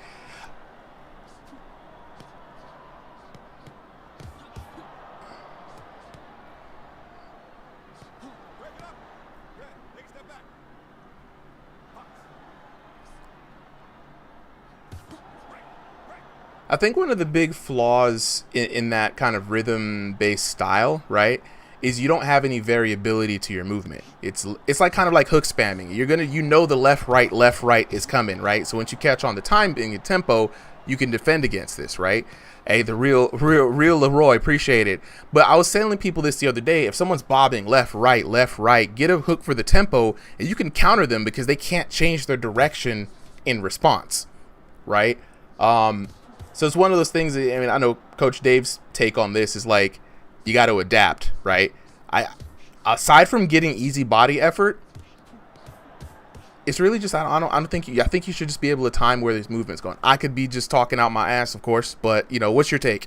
I think one of the big flaws in that kind of rhythm-based style, right, is you don't have any variability to your movement. It's like kind of like hook spamming. You know the left right is coming, right? So once you catch on the timing and tempo, you can defend against this, right? Hey, the real Leroy, appreciate it. But I was telling people this the other day. If someone's bobbing left, right, get a hook for the tempo, and you can counter them because they can't change their direction in response, right? So it's one of those things that, I mean, I know Coach Dave's take on this is like, you got to adapt, right? Aside from getting easy body effort, it's really just, I think you should just be able to time where this movement's going. I could be just talking out my ass, of course, but you know, what's your take?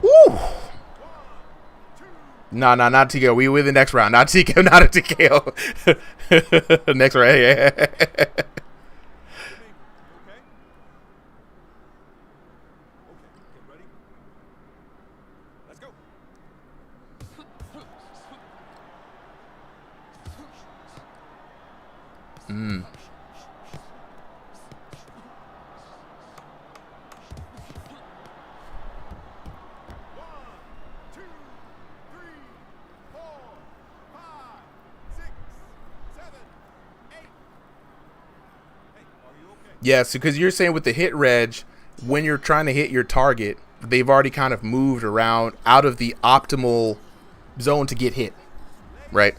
Woo! No, not TKO. We win the next round. Not TKO, not a TKO. Next round, yeah. Yes, because you're saying with the hit reg, when you're trying to hit your target, they've already kind of moved around out of the optimal zone to get hit, right?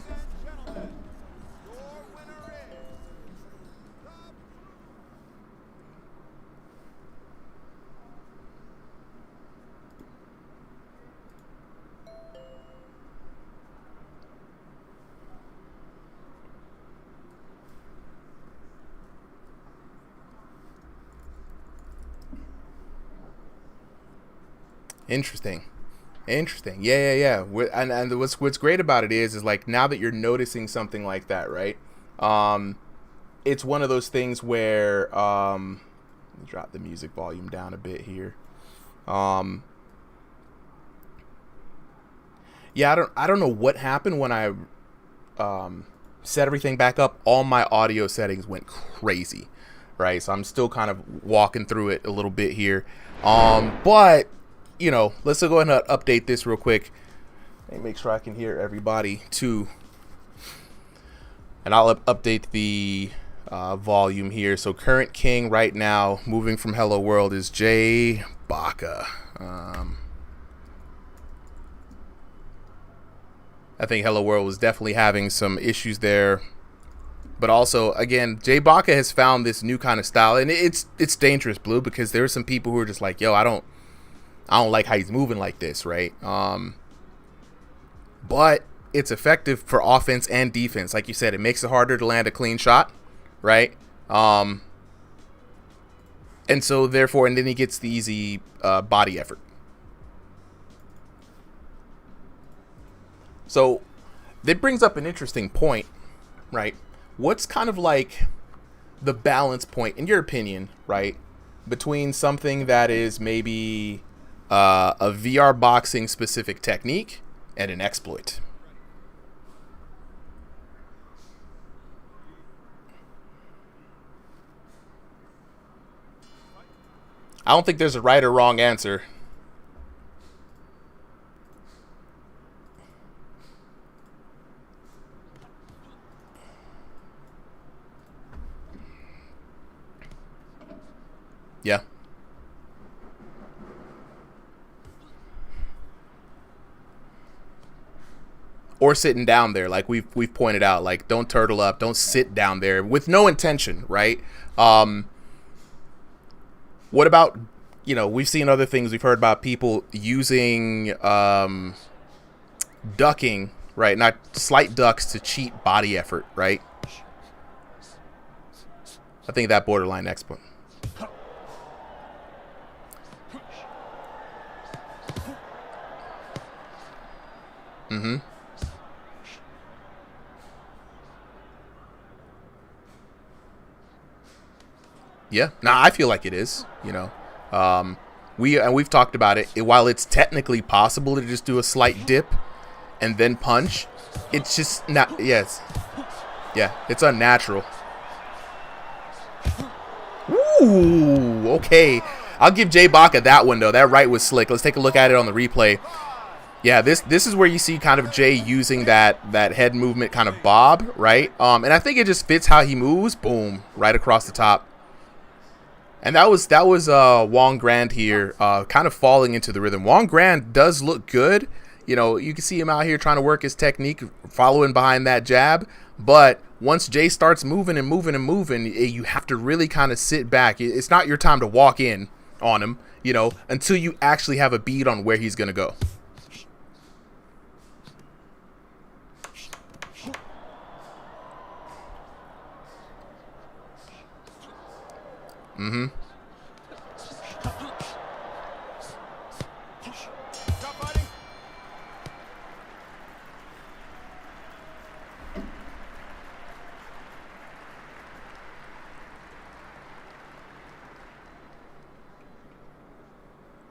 Interesting. Yeah. And what's great about it is like now that you're noticing something like that, right? It's one of those things where let me drop the music volume down a bit here. Yeah, I don't know what happened when I set everything back up. All my audio settings went crazy, right? So I'm still kind of walking through it a little bit here. But you know, let's go ahead and update this real quick and make sure I can hear everybody too. And I'll update the volume here. So current king right now, moving from Hello World, is Jay Baca. I think Hello World was definitely having some issues there. But also, again, Jay Baca has found this new kind of style. And it's dangerous, Blue, because there are some people who are just like, yo, I don't like how he's moving like this, right? But it's effective for offense and defense. Like you said, it makes it harder to land a clean shot, right? And so therefore, and then he gets the easy body effort. So that brings up an interesting point, right? What's kind of like the balance point, in your opinion, right, between something that is maybe a VR boxing specific technique and an exploit? I don't think there's a right or wrong answer. Yeah. Or sitting down there, like we've pointed out, like don't turtle up, don't sit down there with no intention, right? What about, you know, we've seen other things, we've heard about people using ducking, right? Not slight ducks to cheat body effort, right? I think that borderline next one. Mm-hmm. Yeah, nah, I feel like it is. You know, we've talked about it. While it's technically possible to just do a slight dip and then punch, it's just not. Yes, yeah, it's unnatural. Ooh, okay. I'll give Jay Baca that one though. That right was slick. Let's take a look at it on the replay. Yeah, this is where you see kind of Jay using that head movement kind of bob, right? And I think it just fits how he moves. Boom, right across the top. And that was Wong Grand here, kind of falling into the rhythm. Wong Grand does look good. You know, you can see him out here trying to work his technique, following behind that jab. But once Jay starts moving and moving and moving, you have to really kind of sit back. It's not your time to walk in on him, you know, until you actually have a bead on where he's going to go. Mm-hmm.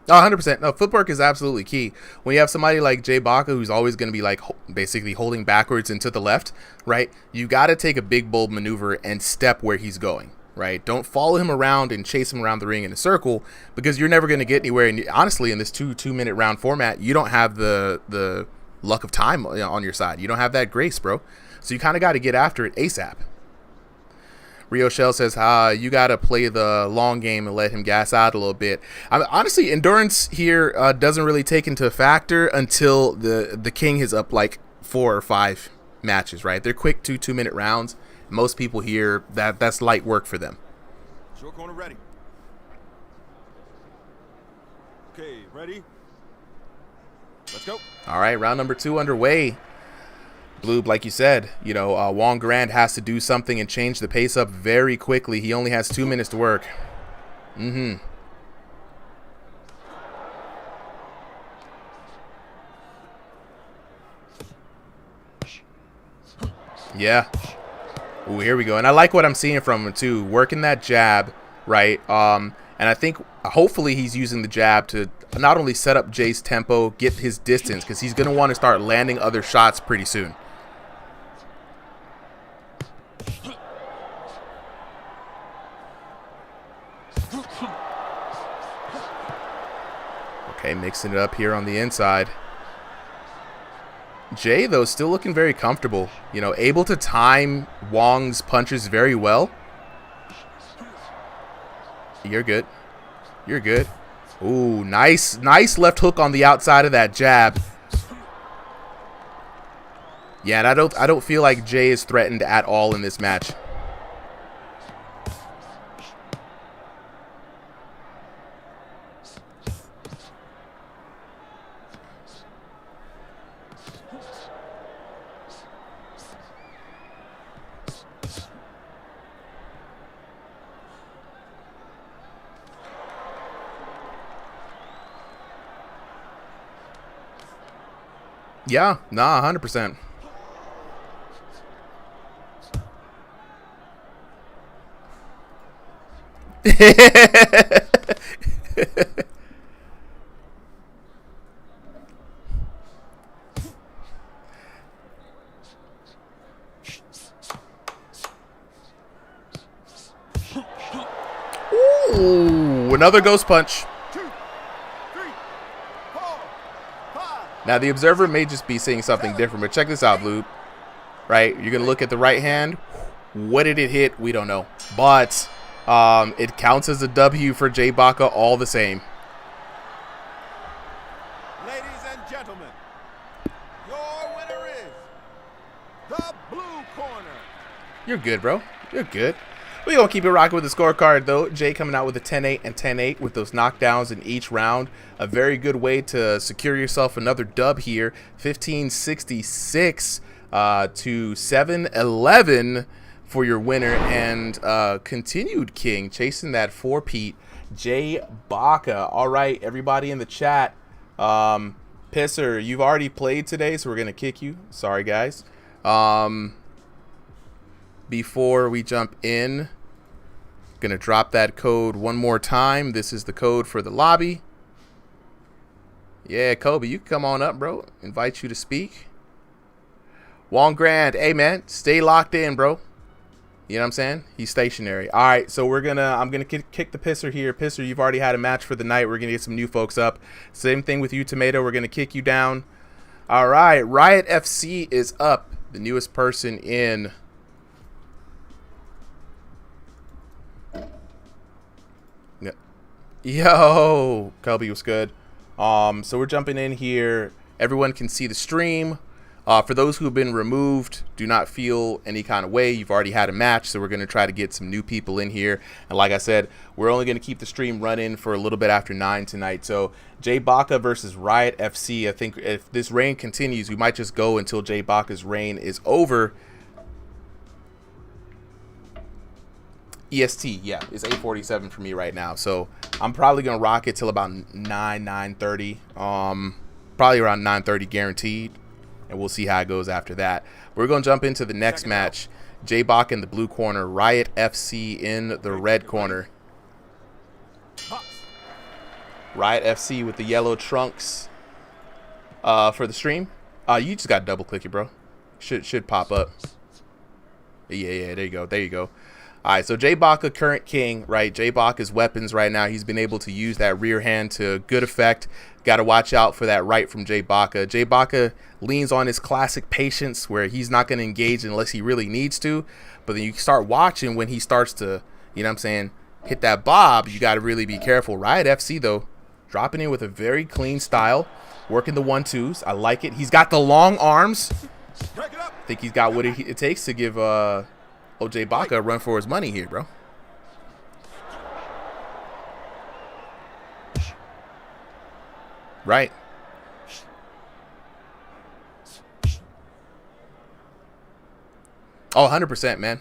Oh, 100%. No, footwork is absolutely key. When you have somebody like Jay Baca, who's always going to be like basically holding backwards and to the left, right? You got to take a big bold maneuver and step where he's going, right? Don't follow him around and chase him around the ring in a circle, because you're never going to get anywhere. And honestly, in this two-minute round format, you don't have the luck of time on your side. You don't have that grace, bro. So you kind of got to get after it ASAP. Rio Shell says, you got to play the long game and let him gas out a little bit. Honestly, endurance here doesn't really take into factor until the king is up like 4 or 5 matches, right? They're quick 2-minute rounds. Most people here, that's light work for them. Short corner ready. Okay, ready? Let's go. All right, round number 2 underway. Bloob, like you said, you know, Wong Grand has to do something and change the pace up very quickly. He only has 2 minutes to work. Mm-hmm. Yeah. Ooh, here we go. And I like what I'm seeing from him, too. Working that jab, right? And I think hopefully he's using the jab to not only set up Jay's tempo, get his distance, because he's going to want to start landing other shots pretty soon. Okay, mixing it up here on the inside. Jay, though, still looking very comfortable. You know, able to time Wong's punches very well. You're good. You're good. Ooh, nice left hook on the outside of that jab. Yeah, and I don't feel like Jay is threatened at all in this match. Yeah, nah, 100%. Ooh, another ghost punch. 2, 3, 4, 5. Now, the observer may just be seeing something different, but check this out, Blue. Right? You're going to look at the right hand. What did it hit? We don't know. But it counts as a W for Jay Baca all the same. Ladies and gentlemen, your winner is the blue corner. You're good, bro. You're good. We're going to keep it rocking with the scorecard, though. Jay coming out with a 10-8 and 10-8 with those knockdowns in each round. A very good way to secure yourself another dub here. 1566 to 711 for your winner. And continued king, chasing that 4-peat, Jay Baca. All right, everybody in the chat. Pisser, you've already played today, so we're going to kick you. Sorry, guys. Before we jump in, gonna drop that code one more time. This is the code for the lobby. Yeah, Kobe, you can come on up, bro. Invite you to speak. Wong Grand, hey man, stay locked in, bro. You know what I'm saying? He's stationary. All right, so I'm gonna kick the Pisser here. Pisser, you've already had a match for the night. We're gonna get some new folks up. Same thing with you, Tomato. We're gonna kick you down. All right, Riot FC is up. The newest person in. Yo, Kobe was good. So we're jumping in here. Everyone can see the stream. For those who have been removed, do not feel any kind of way. You've already had a match, so we're going to try to get some new people in here. And like I said, we're only going to keep the stream running for a little bit after 9 tonight. So Jay Baca versus Riot FC. I think if this reign continues, we might just go until Jay Baca's reign is over. EST, yeah, it's 8:47 for me right now, so I'm probably gonna rock it till about 9:30, probably around 9:30 guaranteed, and we'll see how it goes after that. We're gonna jump into the next match. Jay Baca in the blue corner, Riot FC in the red corner. Riot FC with the yellow trunks for the stream. You just got to double click it, bro. Should pop up. Yeah, there you go. All right, so Jay Baca, current king, right? Jay Baca's weapons right now, he's been able to use that rear hand to good effect. Got to watch out for that right from Jay Baca. Jay Baca leans on his classic patience where he's not going to engage unless he really needs to. But then you start watching when he starts to, you know what I'm saying, hit that bob, you got to really be careful. Riot FC, though, dropping in with a very clean style, working the 1-2s. I like it. He's got the long arms. I think he's got what it takes to give OJ Baca a run for his money here, bro. Right. Oh, 100%, man.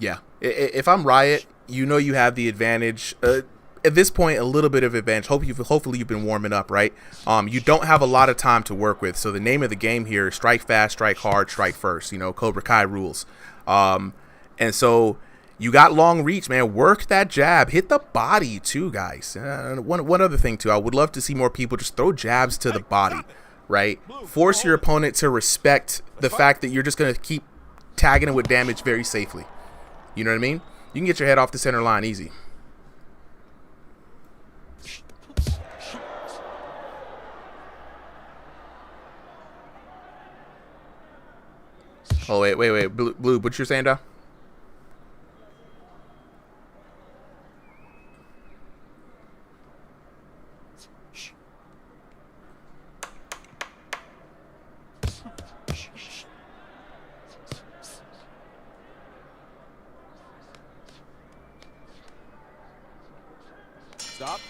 Yeah. If I'm Riot, you know you have the advantage. At this point, a little bit of advantage. Hopefully you've been warming up, right? You don't have a lot of time to work with. So the name of the game here is strike fast, strike hard, strike first. You know, Cobra Kai rules. And so you got long reach, man. Work that jab. Hit the body too, guys. One other thing too. I would love to see more people just throw jabs to the body, right? Force your opponent to respect the fact that you're just going to keep tagging him with damage very safely. You know what I mean? You can get your head off the center line easy. Oh, wait. Blue, what you're saying, Doc? Stop.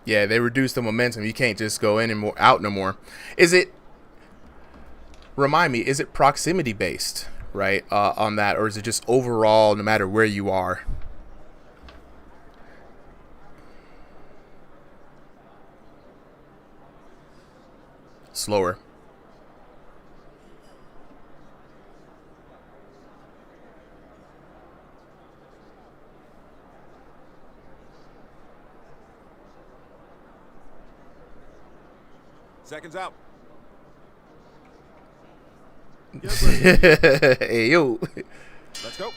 Yeah, they reduced the momentum. You can't just go in and out no more. Is it? Remind me. Is it proximity based, right? On that, or is it just overall, no matter where you are? Slower. seconds out. Hey, yo. Let's go.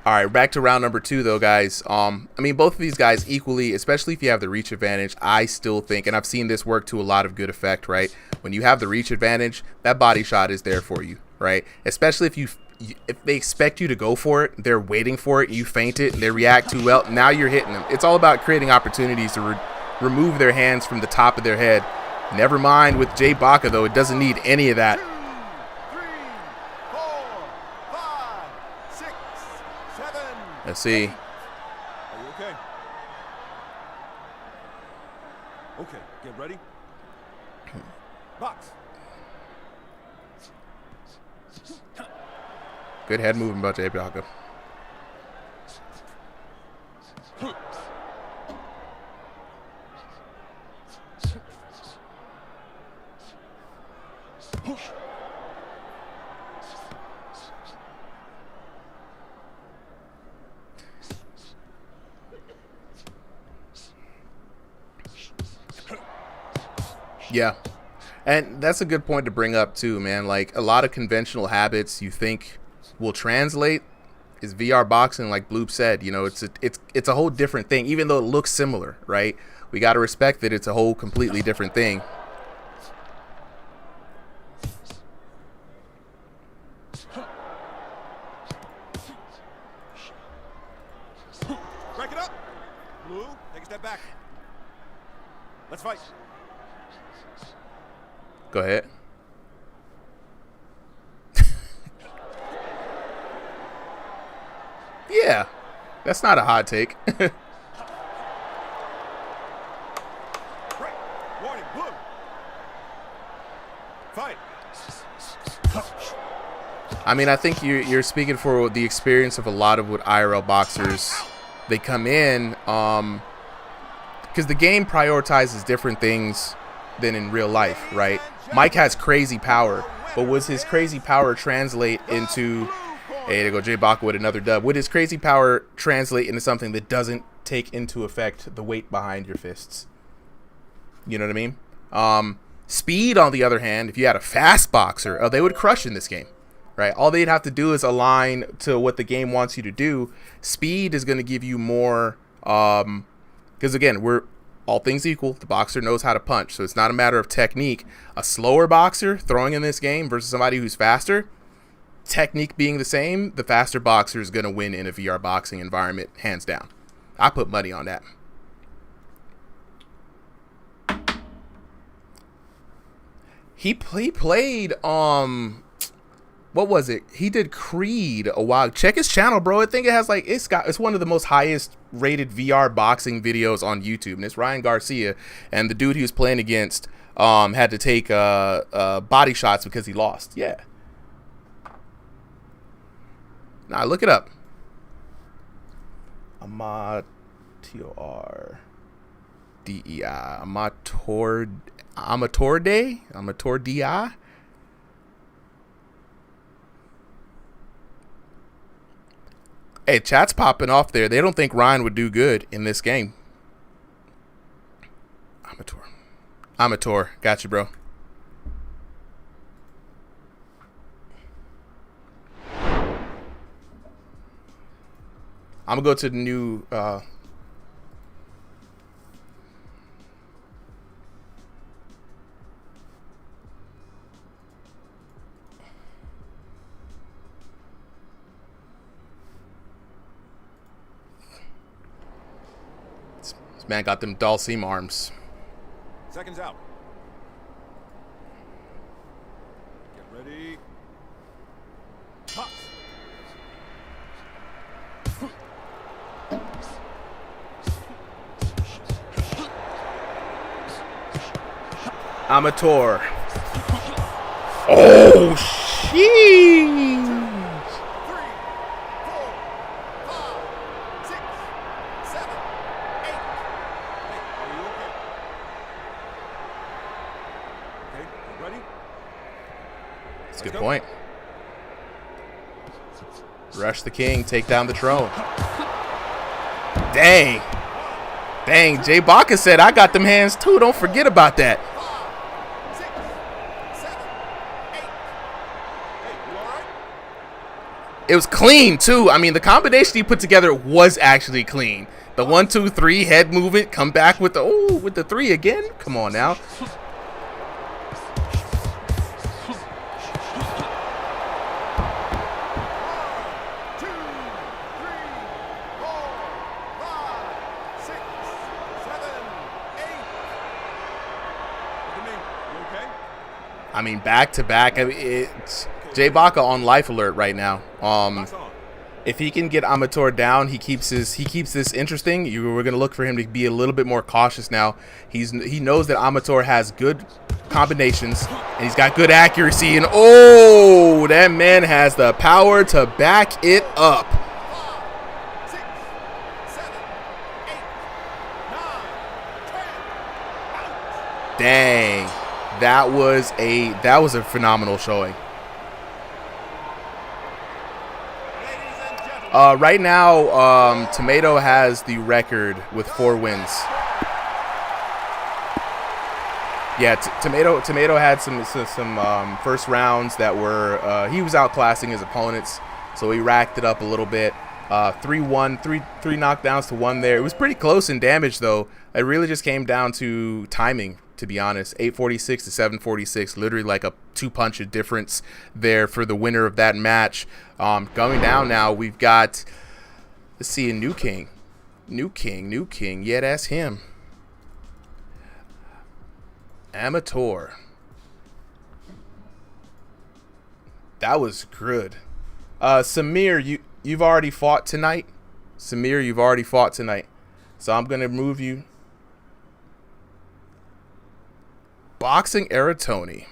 All right, back to round number 2, though, guys. I mean, both of these guys equally, especially if you have the reach advantage, I still think, and I've seen this work to a lot of good effect, right? When you have the reach advantage, that body shot is there for you, right? Especially if they expect you to go for it, they're waiting for it, you feint it, and they react too well, now you're hitting them. It's all about creating opportunities to remove their hands from the top of their head. Never mind with Jay Baca, though, it doesn't need any of that. 2, 3, 4, 5, 6, 7. Let's see. Are you okay? Okay, get ready. Box. Good head movement by Jay Baca. Yeah. And that's a good point to bring up too, man. Like, a lot of conventional habits you think will translate is VR boxing, like Bloop said. You know, it's a whole different thing, even though it looks similar, right? We got to respect that it's a whole completely different thing. Break it up. Blue, take a step back. Let's fight. Go ahead. Yeah, that's not a hot take. Break. Warning, blue. Fight. I mean, I think you're speaking for the experience of a lot of what IRL boxers, they come in, because the game prioritizes different things than in real life, right? Mike has crazy power, but was his crazy power translate into, hey, there go Jay Baca with another dub. Would his crazy power translate into something that doesn't take into effect the weight behind your fists? You know what I mean? Speed, on the other hand, if you had a fast boxer, they would crush in this game, right? All they'd have to do is align to what the game wants you to do. Speed is going to give you more, because again, we're all things equal, the boxer knows how to punch, so it's not a matter of technique. A slower boxer throwing in this game versus somebody who's faster, technique being the same, the faster boxer is going to win in a VR boxing environment, hands down. I put money on that. He played what was it? He did Creed a while. Check his channel, bro. I think it has like it's one of the most highest rated VR boxing videos on YouTube, and it's Ryan Garcia, and the dude he was playing against had to take body shots because he lost. Yeah. Nah, look it up. Amateur DEI. Amateur DI. Hey, chat's popping off there. They don't think Ryan would do good in this game. Amateur. Got you, bro. I'm going to go to the new... This man got them Dalsim arms. Seconds out. Get ready. Pop. Amateur. Oh, sheesh. 3, 4, 5, 6, 7, 8. Hey, are you okay? Okay, you ready? That's a good point. Rush the king, take down the throne. Dang. Dang, Jay Baca said, I got them hands too. Don't forget about that. 5, 6, 7, 8. Hey, you all right? It was clean, too. I mean, the combination he put together was actually clean. The 1, 2, 3 head movement, come back with the 3 again. Come on now. 2, 3, 4, 5, 6, 7, 8. Look at me. You okay? I mean, back to back. I mean, it's Jay Baca on life alert right now. Box on. If he can get Amateur down, he keeps this interesting. We're gonna look for him to be a little bit more cautious now. He knows that Amateur has good combinations and he's got good accuracy. And oh, that man has the power to back it up. 5, 6, 7, 8, 9, 10. Out. Dang, that was a phenomenal showing. Ladies and gentlemen. Right now, Tomato has the record with 4 wins. Yeah, Tomato had some first rounds that were he was outclassing his opponents, so he racked it up a little bit. 3-1, three knockdowns to 1 there. It was pretty close in damage though. It really just came down to timing, to be honest. 846 to 746, literally like a 2-punch difference there for the winner of that match. Going down now, we've got, let's see, a new king. Yeah, that's him. Amateur. That was good. Samir, you've already fought tonight. So I'm gonna move you. Boxing Aratoni.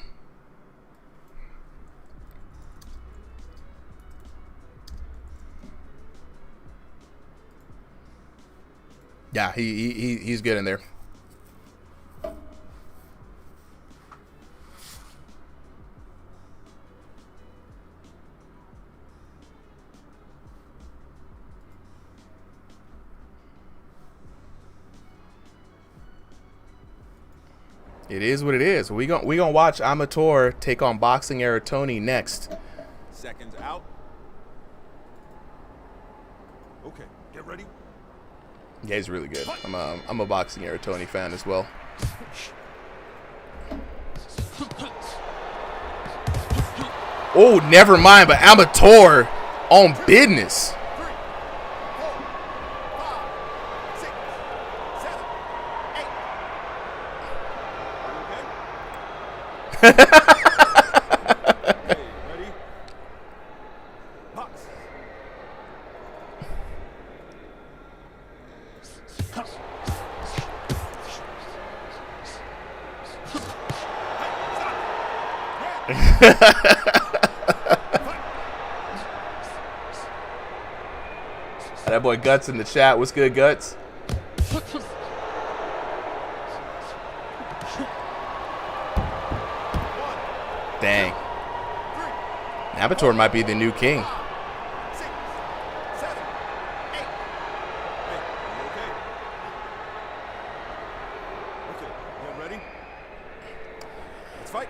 Yeah, he's good in there. It is what it is. We gonna watch Amateur take on Boxing Aratoni next. Seconds out. Okay, get ready. Yeah, he's really good. I'm a Boxing Aratoni fan as well. Oh, never mind. But Amateur on business. 3, 4, 5, 6, 7, 8. Are you okay? Okay, ready? Box. That boy Guts in the chat. What's good, Guts? Dang. Amateur might be the new king. 6, 7, 8. Hey, you okay? Okay, get ready? Let's fight.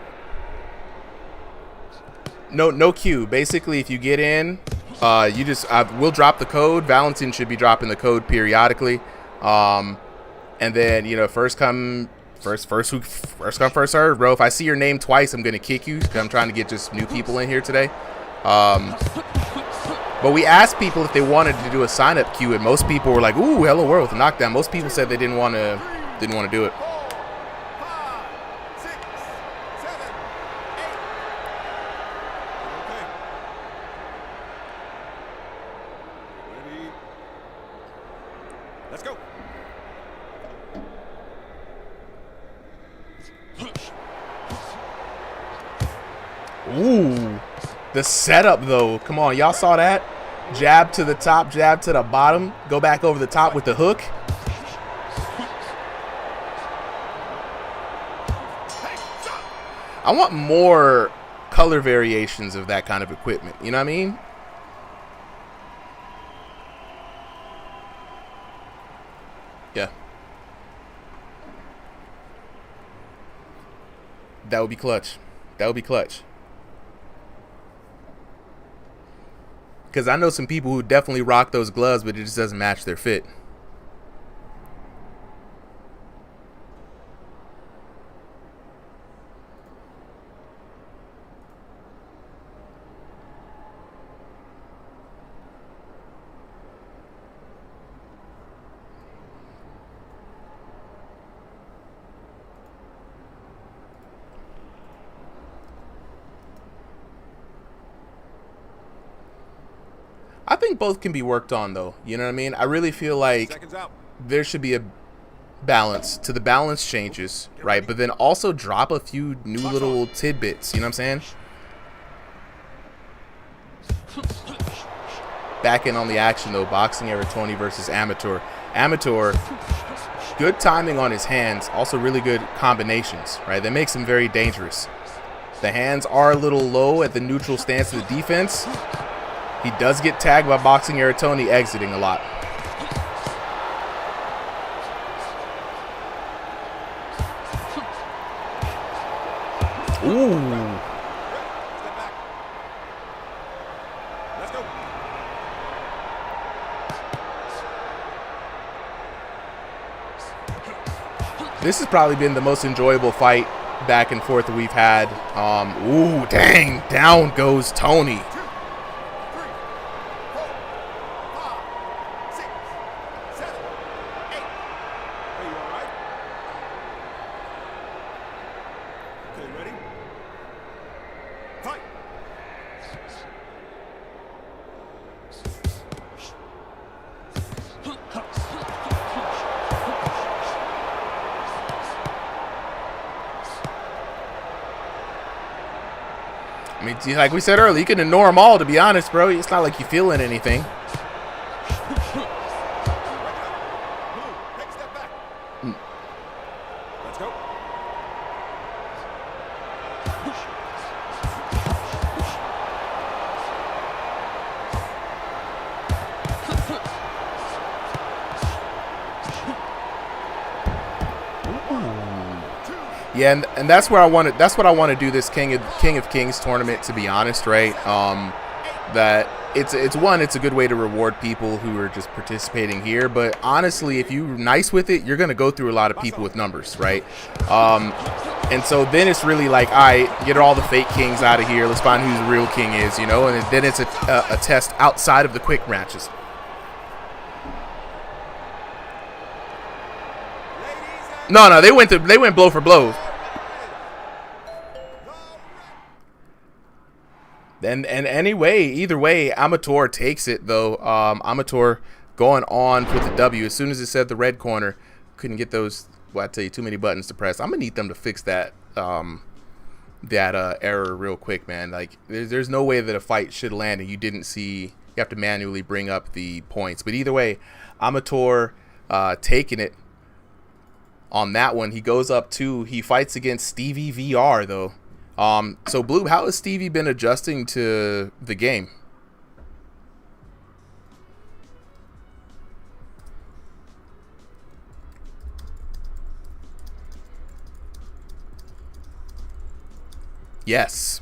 No cue. Basically, if you get in, you just we'll drop the code. Valentin should be dropping the code periodically, and then first come first serve, bro. If I see your name twice, I'm gonna kick you because I'm trying to get just new people in here today. But we asked people if they wanted to do a sign up queue, and most people were like, "Ooh, hello world with a knockdown." Most people said they didn't want to do it. 4, 5, 6, 7, 8. Okay. Ready? Let's go. Ooh, the setup though. Come on, y'all saw that? Jab to the top, jab to the bottom. Go back over the top with the hook. I want more color variations of that kind of equipment. You know what I mean? Yeah. That would be clutch. That would be clutch. Because I know some people who definitely rock those gloves, but it just doesn't match their fit. I think both can be worked on, though. You know what I mean? I really feel like Seconds out. there should be a balance to the balance changes, right? But then also drop a few new little tidbits. You know what I'm saying? Back in on the action, though. Boxing era 20 versus Amateur. Amateur, good timing on his hands. Also really good combinations, right? That makes him very dangerous. The hands are a little low at the neutral stance of the defense. He does get tagged by Boxing era Tony exiting a lot. Ooh. Step back. Let's go. This has probably been the most enjoyable fight back and forth that we've had. Ooh, dang. Down goes Tony. 2, 3, 4, 5, 6, 7, 8. Are you all right? Okay, ready? Fight. I mean, like we said earlier, you can ignore them all, to be honest, bro. It's not like you're feeling anything. Move. Take a step back. Let's go. Yeah, and that's where I want to. That's what I want to do this King of Kings tournament. To be honest, right? That it's a good way to reward people who are just participating here. But honestly, if you're nice with it, you're gonna go through a lot of people with numbers, right? And so then it's really like, all right, get all the fake kings out of here. Let's find who the real king is, you know. And then it's a test outside of the quick matches. No, they went blow for blow. And anyway, either way, Amateur takes it though. Amateur going on with the W. As soon as it said the red corner, couldn't get those. Well, I tell you, too many buttons to press. I'm gonna need them to fix that error real quick, man. Like, there's no way that a fight should land and you didn't see. You have to manually bring up the points. But either way, Amateur taking it. On that one, he goes up 2. He fights against RIngsideVR though. So Blue, how has Stevie been adjusting to the game? Yes.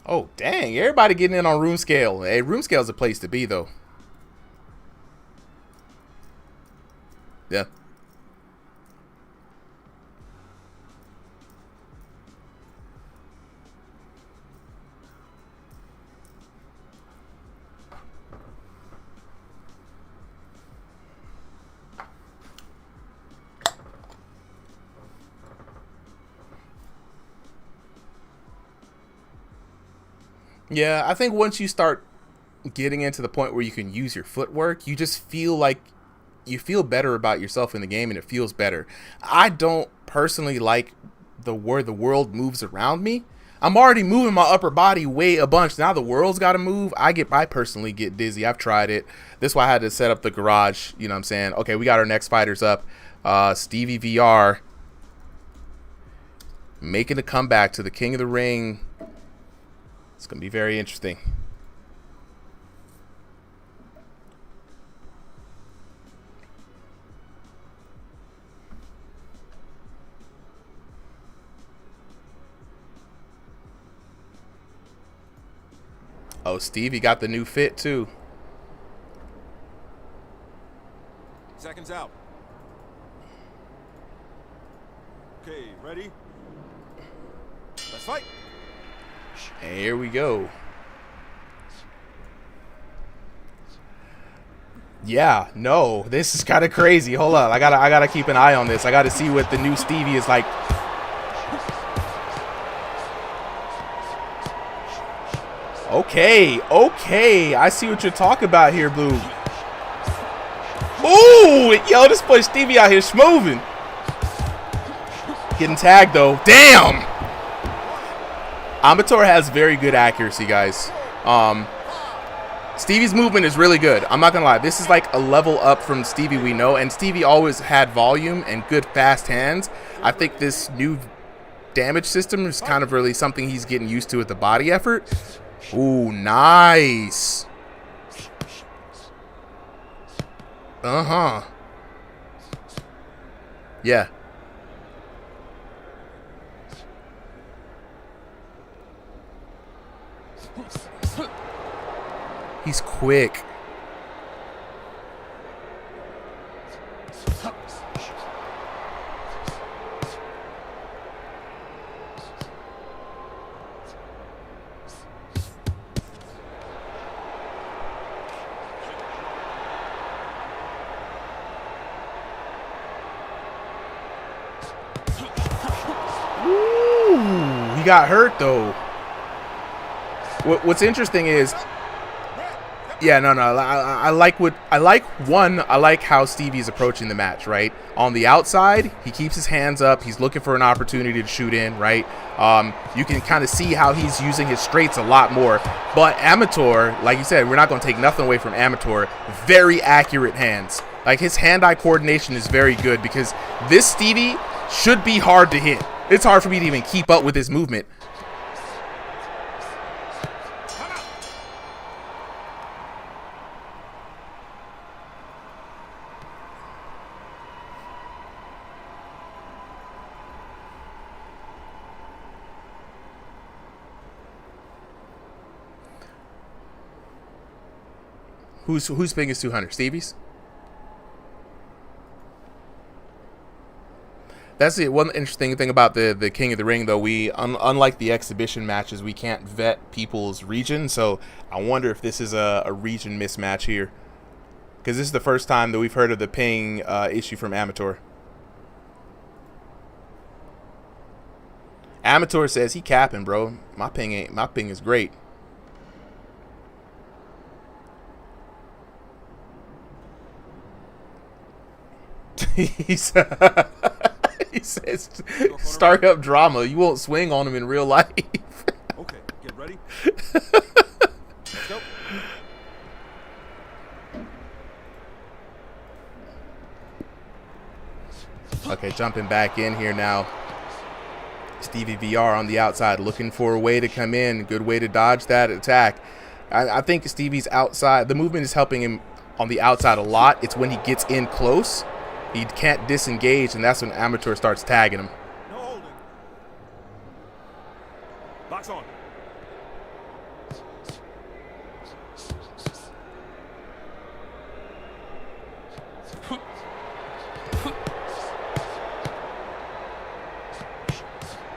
Oh, dang. Everybody getting in on room scale. Hey, room scale is a place to be, though. Yeah. Yeah, I think once you start getting into the point where you can use your footwork, you just feel like you feel better about yourself in the game and it feels better. I don't personally like where the world moves around me. I'm already moving my upper body weight a bunch. Now the world's got to move. I personally get dizzy. I've tried it. That's why I had to set up the garage. You know what I'm saying? Okay, we got our next fighters up. Stevie VR making a comeback to the King of the Ring. It's going to be very interesting. Oh, Stevie got the new fit too. Seconds out. Okay, ready? Let's fight. And here we go. Yeah, no, this is kind of crazy. Hold up, I gotta keep an eye on this. I gotta see what the new Stevie is like. Okay, I see what you're talking about here, Blue. Ooh, yo, this boy Stevie out here schmoving. Getting tagged though. Damn. Amateur has very good accuracy, guys. Stevie's movement is really good. I'm not gonna lie. This is like a level up from Stevie we know, and Stevie always had volume and good fast hands. I think this new damage system is kind of really something he's getting used to with the body effort. Ooh, nice. Uh-huh. Yeah. He's quick. Ooh, he got hurt though. What's interesting is, yeah, no, I like how Stevie's approaching the match, right? On the outside, he keeps his hands up. He's looking for an opportunity to shoot in, right? You can kind of see how he's using his straights a lot more. But Amateur, like you said, we're not going to take nothing away from Amateur. Very accurate hands. Like, his hand-eye coordination is very good because this Stevie should be hard to hit. It's hard for me to even keep up with his movement. Whose ping is 200? Stevie's? That's the one interesting thing about the King of the Ring, though. We, unlike the exhibition matches, we can't vet people's region. So I wonder if this is a region mismatch here, because this is the first time that we've heard of the ping issue from Amateur. Amateur says he capping, bro. My ping is great. he says, start up drama. You won't swing on him in real life. Okay, get ready. Let's go. Okay, jumping back in here now. Stevie VR on the outside, looking for a way to come in. Good way to dodge that attack. I think Stevie's outside, the movement is helping him on the outside a lot. It's when he gets in close, he can't disengage, and that's when Amateur starts tagging him. No holding. Box on.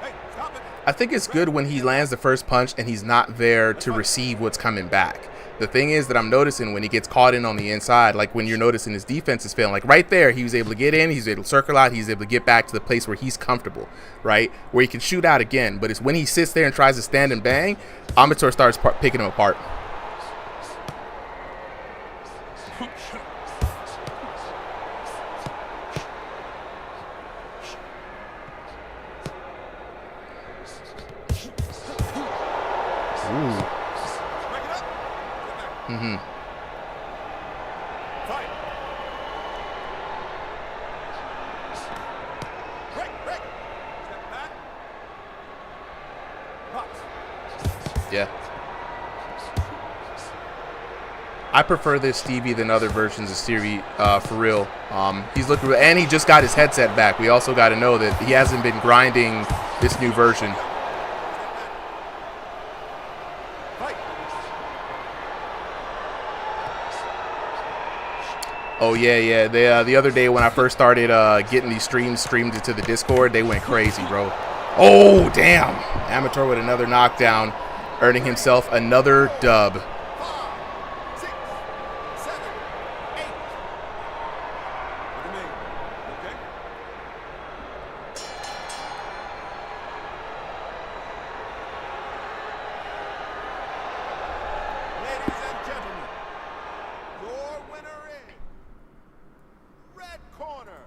Hey, stop it. I think it's good when he lands the first punch and he's not there to receive what's coming back. The thing is that I'm noticing when he gets caught in on the inside, like when you're noticing his defense is failing, like right there, he was able to get in, he's able to circle out, he's able to get back to the place where he's comfortable, right? Where he can shoot out again. But it's when he sits there and tries to stand and bang, Amateur starts picking him apart. Mm-hmm. Fight. Break. Step back. Box. Yeah. I prefer this Stevie than other versions of Stevie, for real. He's looking, and he just got his headset back. We also got to know that he hasn't been grinding this new version. Fight. Oh yeah. The other day when I first started getting these streams streamed into the Discord, they went crazy, bro. Oh damn! Amateur with another knockdown, earning himself another dub. 5, 6, 7, 8. Look at me. Okay. Ladies and gentlemen, your winner is red corner.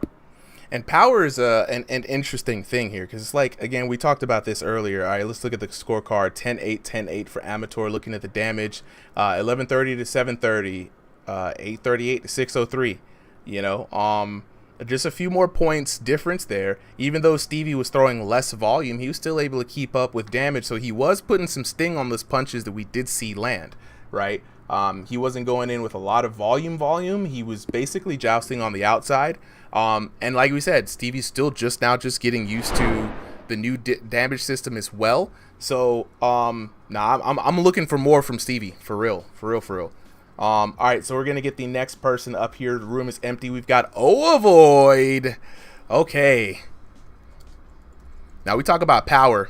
And power is an interesting thing here because it's like, again, we talked about this earlier. All right, let's look at the scorecard. 10-8, 10-8 for Amateur. Looking at the damage, 1130 to 730, 838 to 603. You know, just a few more points difference there. Even though Stevie was throwing less volume, he was still able to keep up with damage. So he was putting some sting on those punches that we did see land, right? He wasn't going in with a lot of volume. He was basically jousting on the outside. And like we said, Stevie's still just getting used to the new damage system as well. So, I'm looking for more from Stevie, for real. All right, so we're going to get the next person up here. The room is empty. We've got Avoid. Okay. Now we talk about power.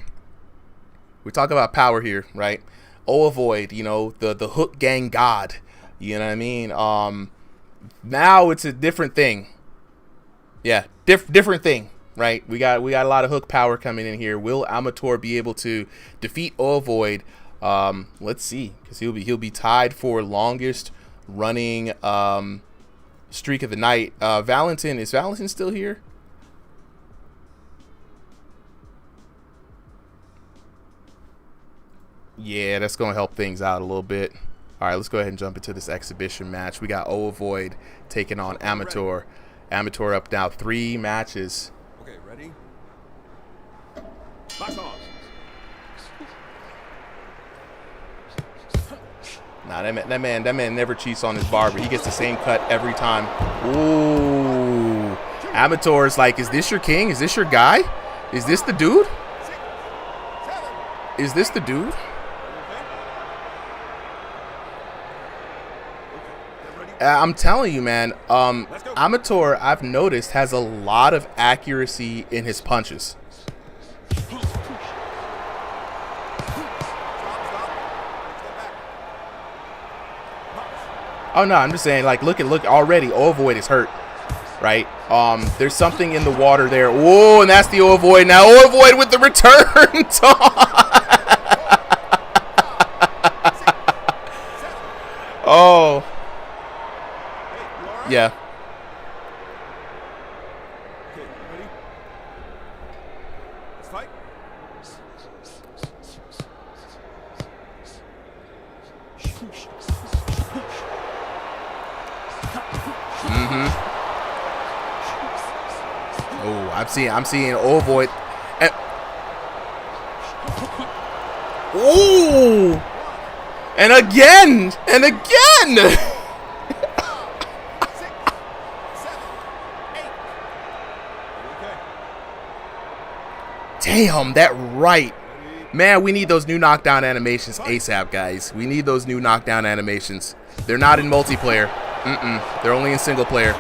Here, right? Avoid, you know, the hook gang god. You know what I mean? Now it's a different thing. Yeah, different thing, right? We got a lot of hook power coming in here. Will Amateur be able to defeat Avoid? Let's see, because he'll be tied for longest running streak of the night. Is Valentin still here? Yeah, that's gonna help things out a little bit. All right, let's go ahead and jump into this exhibition match. We got Avoid taking on Amateur. Amateur up now 3 matches. Okay, ready? Box off. Nah, that man never cheats on his barber. He gets the same cut every time. Ooh. Amateur is like, is this your king? Is this your guy? Is this the dude? 6, 7. Is this the dude? I'm telling you, man, Amateur, I've noticed, has a lot of accuracy in his punches. Oh, no, I'm just saying, like, look, already, Avoid is hurt, right? There's something in the water there. Whoa, and that's the Avoid. Now, Avoid with the return Oh. Yeah. Okay, ready? Let's fight. Oh, I'm seeing Avoid. Ooh! And again! 6, 7, 8. Okay. Damn, that right. Man, we need those new knockdown animations ASAP, guys. We need those new knockdown animations. They're not in multiplayer. They're only in single player.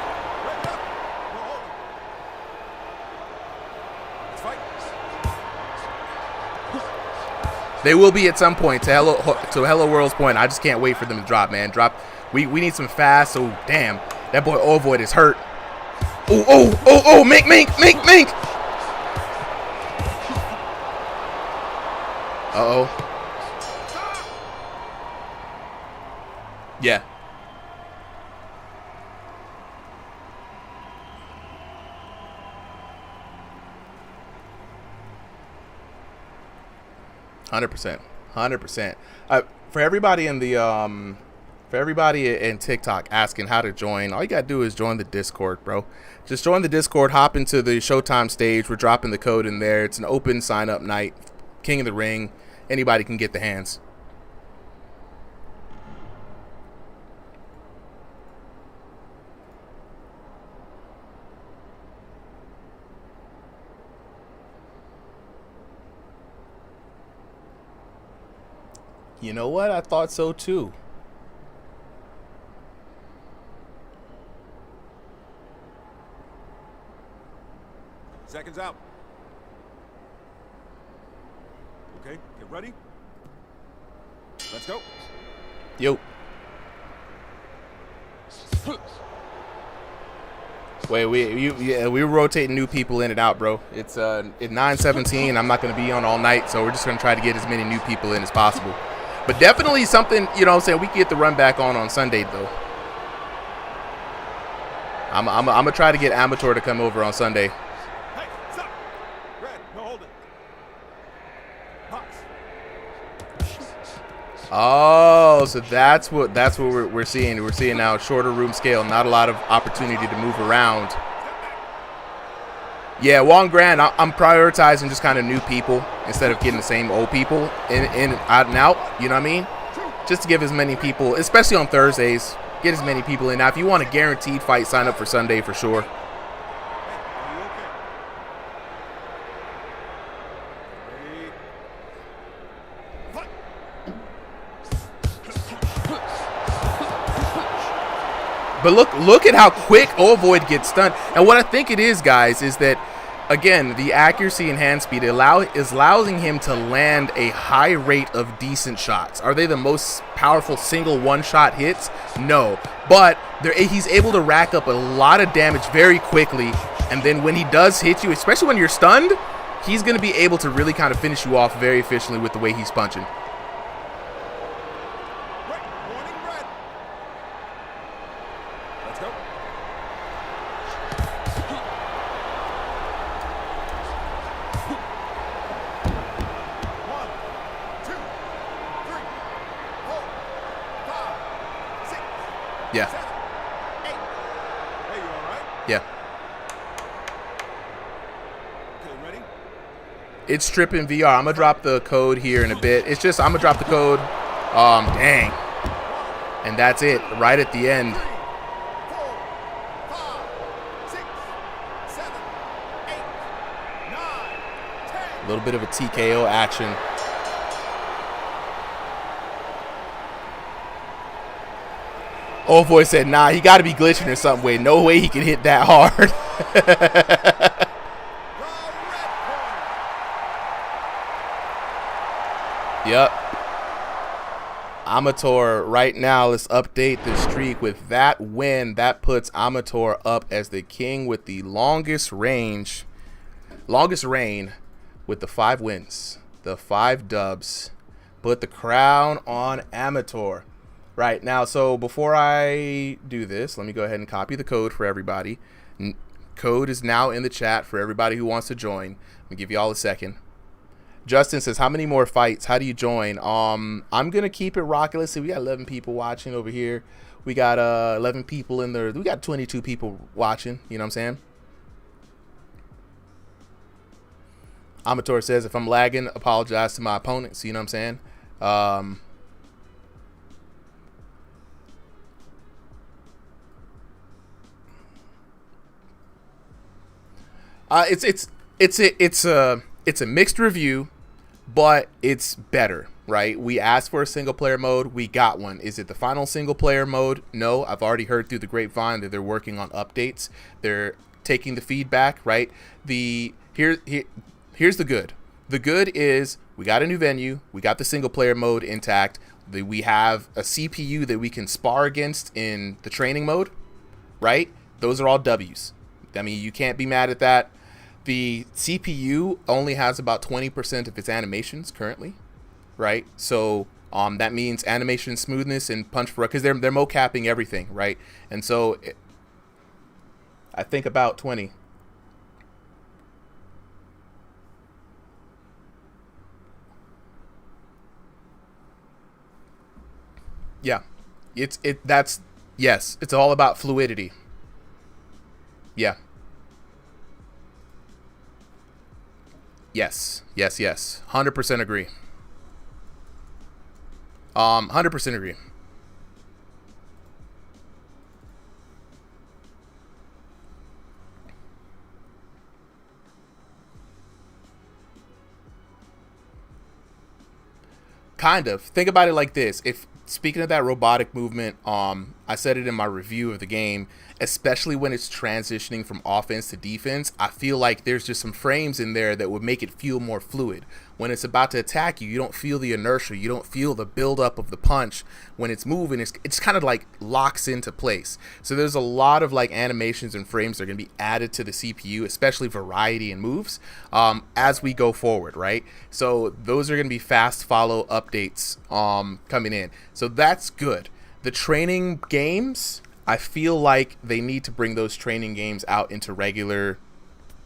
They will be at some point, to Hello World's point. I just can't wait for them to drop, man. We need some fast. So damn, that boy Avoid is hurt. Oh, mink. Uh-oh. Yeah. $100%. For everybody in the For everybody in TikTok asking how to join, all you got to do is join the Discord, bro. Just join the Discord, hop into the Showtime stage. We're dropping the code in there. It's an open sign-up night. King of the Ring. Anybody can get the hands. You know what? I thought so too. Seconds out. Okay, get ready. Let's go. Yo. Wait, we're rotating new people in and out, bro. It's at 9:17. I'm not gonna be on all night, so we're just gonna try to get as many new people in as possible. But definitely something, you know what I'm saying, we can get the run back on Sunday, though. I'm gonna try to get Amateur to come over on Sunday. Hey, stop. Red, no hold it. Box. Oh, so that's what we're seeing. We're seeing now shorter room scale, not a lot of opportunity to move around. Yeah, Wong Grand, I'm prioritizing just kind of new people instead of getting the same old people in out and out. You know what I mean? Just to give as many people, especially on Thursdays, get as many people in. Now, if you want a guaranteed fight, sign up for Sunday for sure. But look at how quick Ovoid gets stunned. And what I think it is, guys, is that, again, the accuracy and hand speed is allowing him to land a high rate of decent shots. Are they the most powerful single one-shot hits? No. But he's able to rack up a lot of damage very quickly. And then when he does hit you, especially when you're stunned, he's going to be able to really kind of finish you off very efficiently with the way he's punching. Yeah. Hey, you all right? Yeah. Okay, ready? It's stripping VR. I'm gonna drop the code here in a bit. It's just I'm gonna drop the code. Dang. And that's it. Right at the end. 3, 4, 5, 6, 7, 8, 9, 10. A little bit of a TKO action. Old boy said, nah, he got to be glitching or something. Way, no way he can hit that hard. Yep. Amateur right now. Let's update the streak with that win. That puts Amateur up as the king with the longest reign with the 5 wins, the 5 dubs. Put the crown on Amateur. Right now, so before I do this, let me go ahead and copy the code for everybody. Code is now in the chat for everybody who wants to join. Let me give you all a second. Justin says, how many more fights? How do you join? I'm going to keep it rocking. Let's see, we got 11 people watching over here. We got 11 people in there. We got 22 people watching, you know what I'm saying? Amateur says, if I'm lagging, apologize to my opponents, you know what I'm saying? It's a mixed review, but it's better, right? We asked for a single player mode, we got one. Is it the final single player mode? No, I've already heard through the grapevine that they're working on updates. They're taking the feedback, right? Here's the good. The good is we got a new venue, we got the single player mode intact. We have a CPU that we can spar against in the training mode, right? Those are all W's. I mean, you can't be mad at that. The CPU only has about 20% of its animations currently, right? So that means animation smoothness and punch for, because they're mocapping everything, right? And so I think about 20. Yeah. Yes, it's all about fluidity. Yeah. Yes. 100% agree. 100% agree. Kind of. Think about it like this. If speaking of that robotic movement, I said it in my review of the game, especially when it's transitioning from offense to defense, I feel like there's just some frames in there that would make it feel more fluid. When it's about to attack you, you don't feel the inertia, you don't feel the buildup of the punch. When it's moving, it's kind of like locks into place. So there's a lot of like animations and frames that are going to be added to the CPU, especially variety and moves, as we go forward, right? So those are going to be fast follow updates coming in. So that's good. The training games, I feel like they need to bring those training games out into regular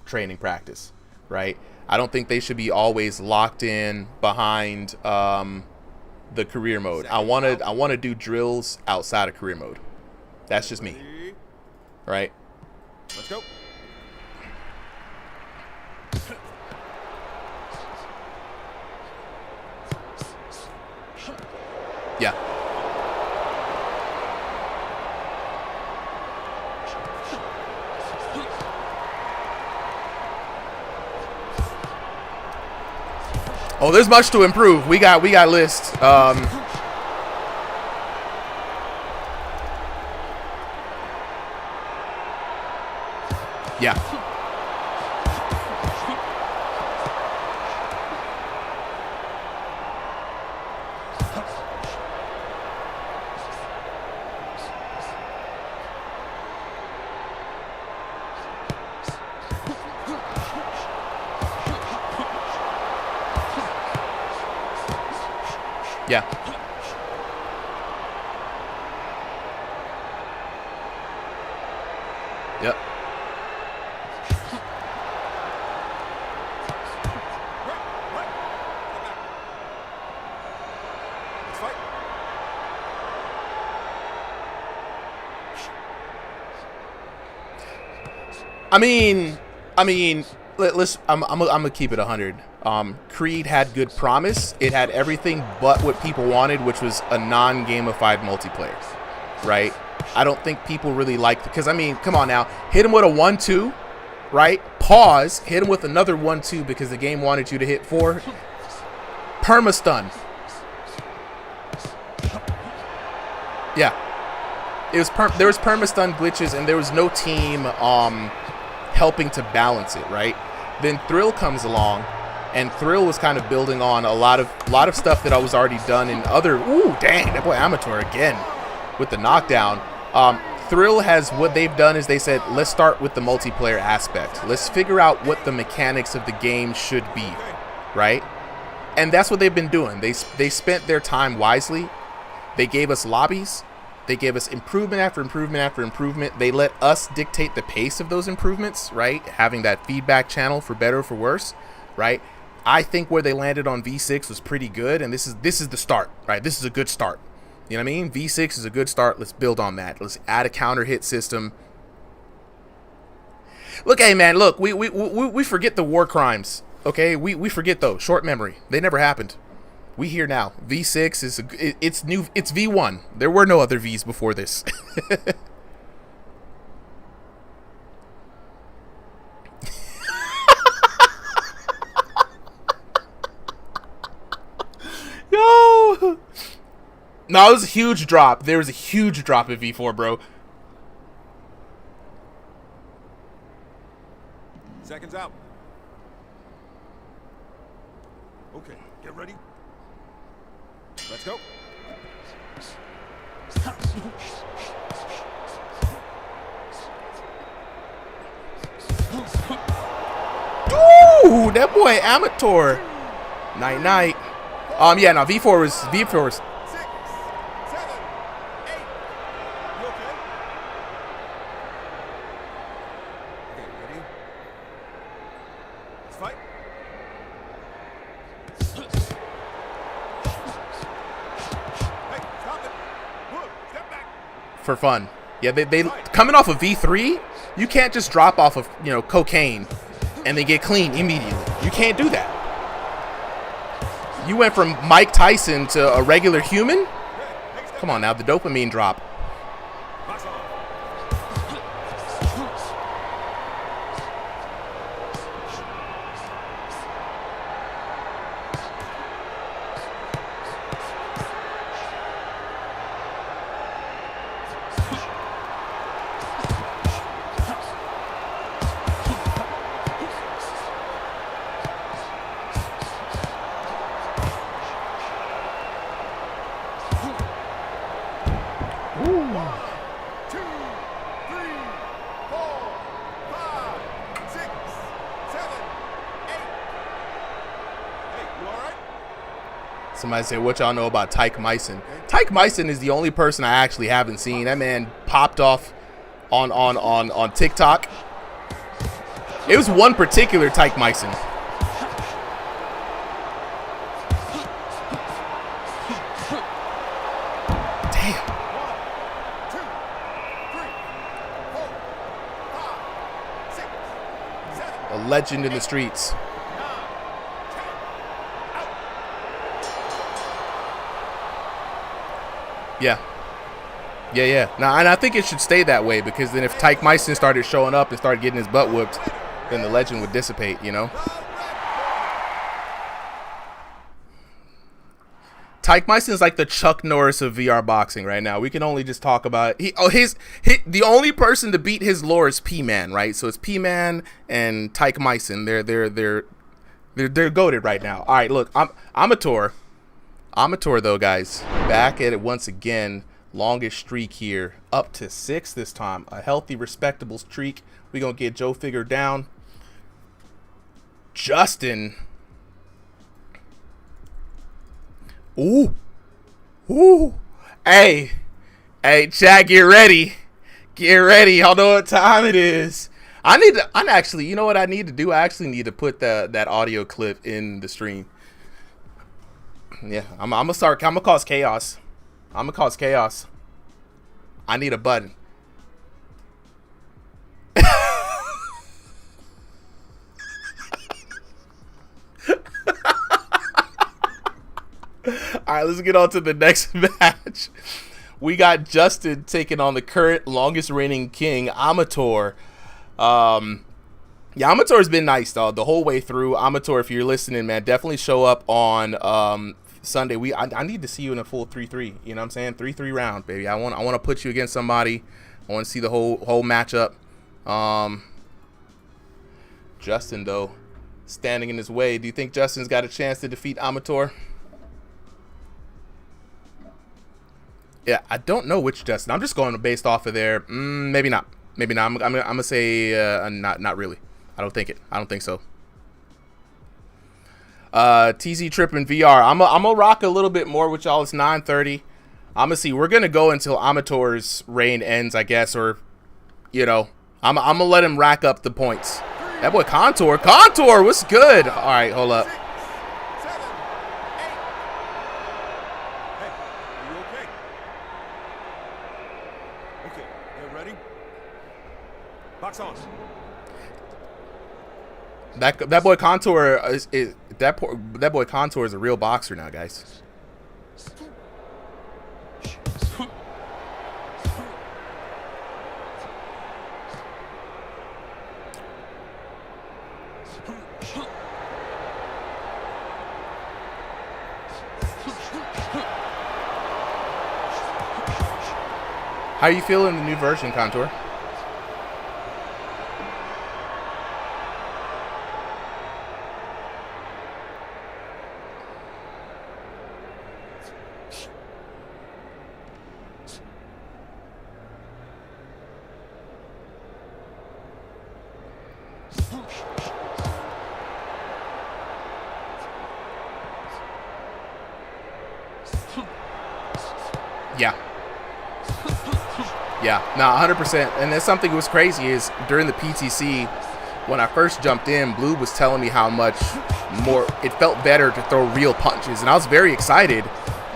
training practice, right? I don't think they should be always locked in behind the career mode. I want to do drills outside of career mode. That's just me, right? Let's go. Yeah. Oh, there's much to improve. We got lists. Yeah. Yeah. Yep. Let's fight. I mean, I'm gonna keep it 100. Creed had good promise. It had everything but what people wanted, which was a non-gamified multiplayer, right? I don't think people really liked, because I mean, come on now, hit him with a 1-2, right? Pause, hit him with another 1-2 because the game wanted you to hit 4. Perma-stun. Yeah. It was there was perma-stun glitches, and there was no team helping to balance it, right? Then Thrill comes along, and Thrill was kind of building on a lot of stuff that I was already done in other. Ooh, dang, that boy Amateur again with the knockdown. Thrill has, what they've done is they said, let's start with the multiplayer aspect. Let's figure out what the mechanics of the game should be, right? And that's what they've been doing. They spent their time wisely. They gave us lobbies. They gave us improvement after improvement after improvement. They let us dictate the pace of those improvements, right? Having that feedback channel for better or for worse, right? I think where they landed on V6 was pretty good, and this is the start, right? This is a good start. You know what I mean? V6 is a good start. Let's build on that. Let's add a counter hit system. Look, hey man, look, we forget the war crimes, okay? We forget those. Short memory. They never happened. We here now. V6 is it's new. It's V1. There were no other Vs before this. Yo. No, it was a huge drop. There was a huge drop in V4, bro. Seconds out. Okay, get ready. Let's go. Ooh, that boy Amateur. Night night. Yeah, no, V4 was 6, 7, 8. You okay? Okay, ready? Let's fight. Hey, stop it. Look, step for fun. Yeah, they coming off of V3, you can't just drop off of, you know, cocaine and then get clean immediately. You can't do that. You went from Mike Tyson to a regular human? Come on now, the dopamine drop. Somebody said, what y'all know about Tyke Myson? Tyke Myson is the only person I actually haven't seen. That man popped off on TikTok. It was one particular Tyke Myson. Damn. 1, 2, 3, 4, 5, 6, 7, A legend in the streets. 9, 10, Yeah. Yeah. Now, and I think it should stay that way, because then if Tyke Myson started showing up and started getting his butt whooped, then the legend would dissipate, you know? Tyke Myson's like the Chuck Norris of VR boxing right now. We can only just talk about the only person to beat his lore is P-Man, right? So it's P-Man and Tyke Myson. They're goated right now. All right, look, Amateur though, guys, back at it once again. Longest streak here, up to 6 this time. A healthy, respectable streak. We're gonna get Joe Figure down. Justin. Ooh. Hey, chat, get ready. Y'all know what time it is. I'm actually, you know what I need to do? I actually need to put that audio clip in the stream. Yeah, I'm gonna cause chaos. I need a button. All right, let's get on to the next match. We got Justin taking on the current longest reigning king, Amateur. Yeah, Amateur's been nice though the whole way through. Amateur, if you're listening, man, definitely show up on Sunday. I need to see you in a full 3-3. You know what I'm saying? 3-3 round, baby. I want to put you against somebody. I want to see the whole matchup. Justin though, standing in his way. Do you think Justin's got a chance to defeat Amateur? Yeah, I don't know which Justin. I'm just going based off of there. Maybe not. I'm gonna say not really. I don't think so. TZ tripping VR. I'm gonna rock a little bit more with y'all. It's 9:30. I'm gonna see. We're gonna go until Amateur's reign ends, I guess, or you know, I'm gonna let him rack up the points. That boy Contour, what's good? All right, hold up. 6, 7, 8. Hey, are you okay? Okay, you ready? Box on. That boy Contour that boy Contour is a real boxer now, guys. How you feeling the new version, Contour? Yeah, no, 100%. And that's something that was crazy is during the PTC, when I first jumped in, Blue was telling me how much more it felt better to throw real punches. And I was very excited.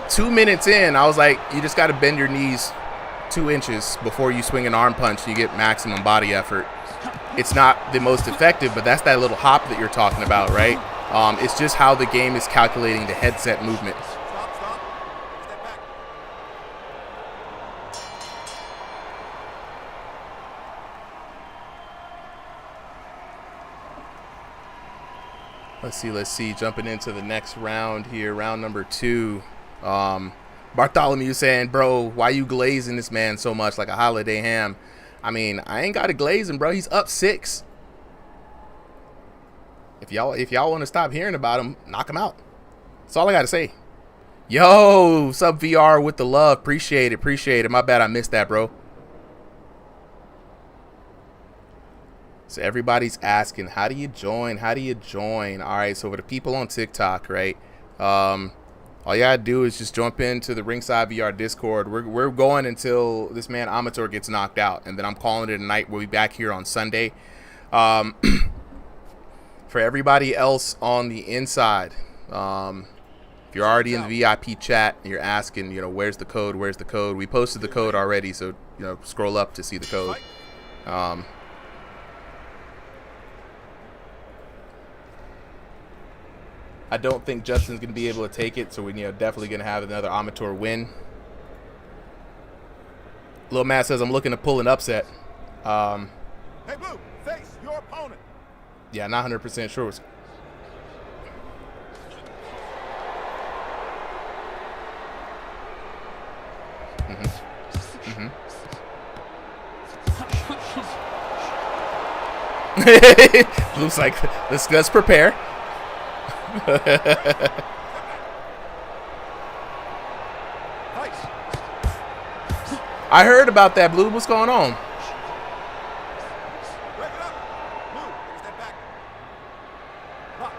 2 minutes in, I was like, you just got to bend your knees 2 inches before you swing an arm punch, you get maximum body effort. It's not the most effective, but that's that little hop that you're talking about, right? It's just how the game is calculating the headset movement. Stop, stop. Step back. Let's see. Jumping into the next round here, round number 2. Bartholomew saying, bro, why you glazing this man so much like a holiday ham? I mean, I ain't got to glaze him, bro. He's up 6. If y'all want to stop hearing about him, knock him out. That's all I got to say. Yo, sub VR with the love. Appreciate it. My bad, I missed that, bro. So everybody's asking, how do you join? All right, so for the people on TikTok, right? All you gotta do is just jump into the Ringside VR Discord. We're going until this man Amateur gets knocked out, and then I'm calling it a night. We'll be back here on Sunday. For everybody else on the inside, if you're already in the VIP chat and you're asking, where's the code? We posted the code already, so scroll up to see the code. I don't think Justin's going to be able to take it, so we're definitely going to have another amateur win. Lil Matt says, I'm looking to pull an upset. Hey, Blue, face your opponent. Yeah, not 100% sure. Blue's like, let's prepare. I heard about that, Blue. What's going on? Break it up. Blue, take a step back. Box.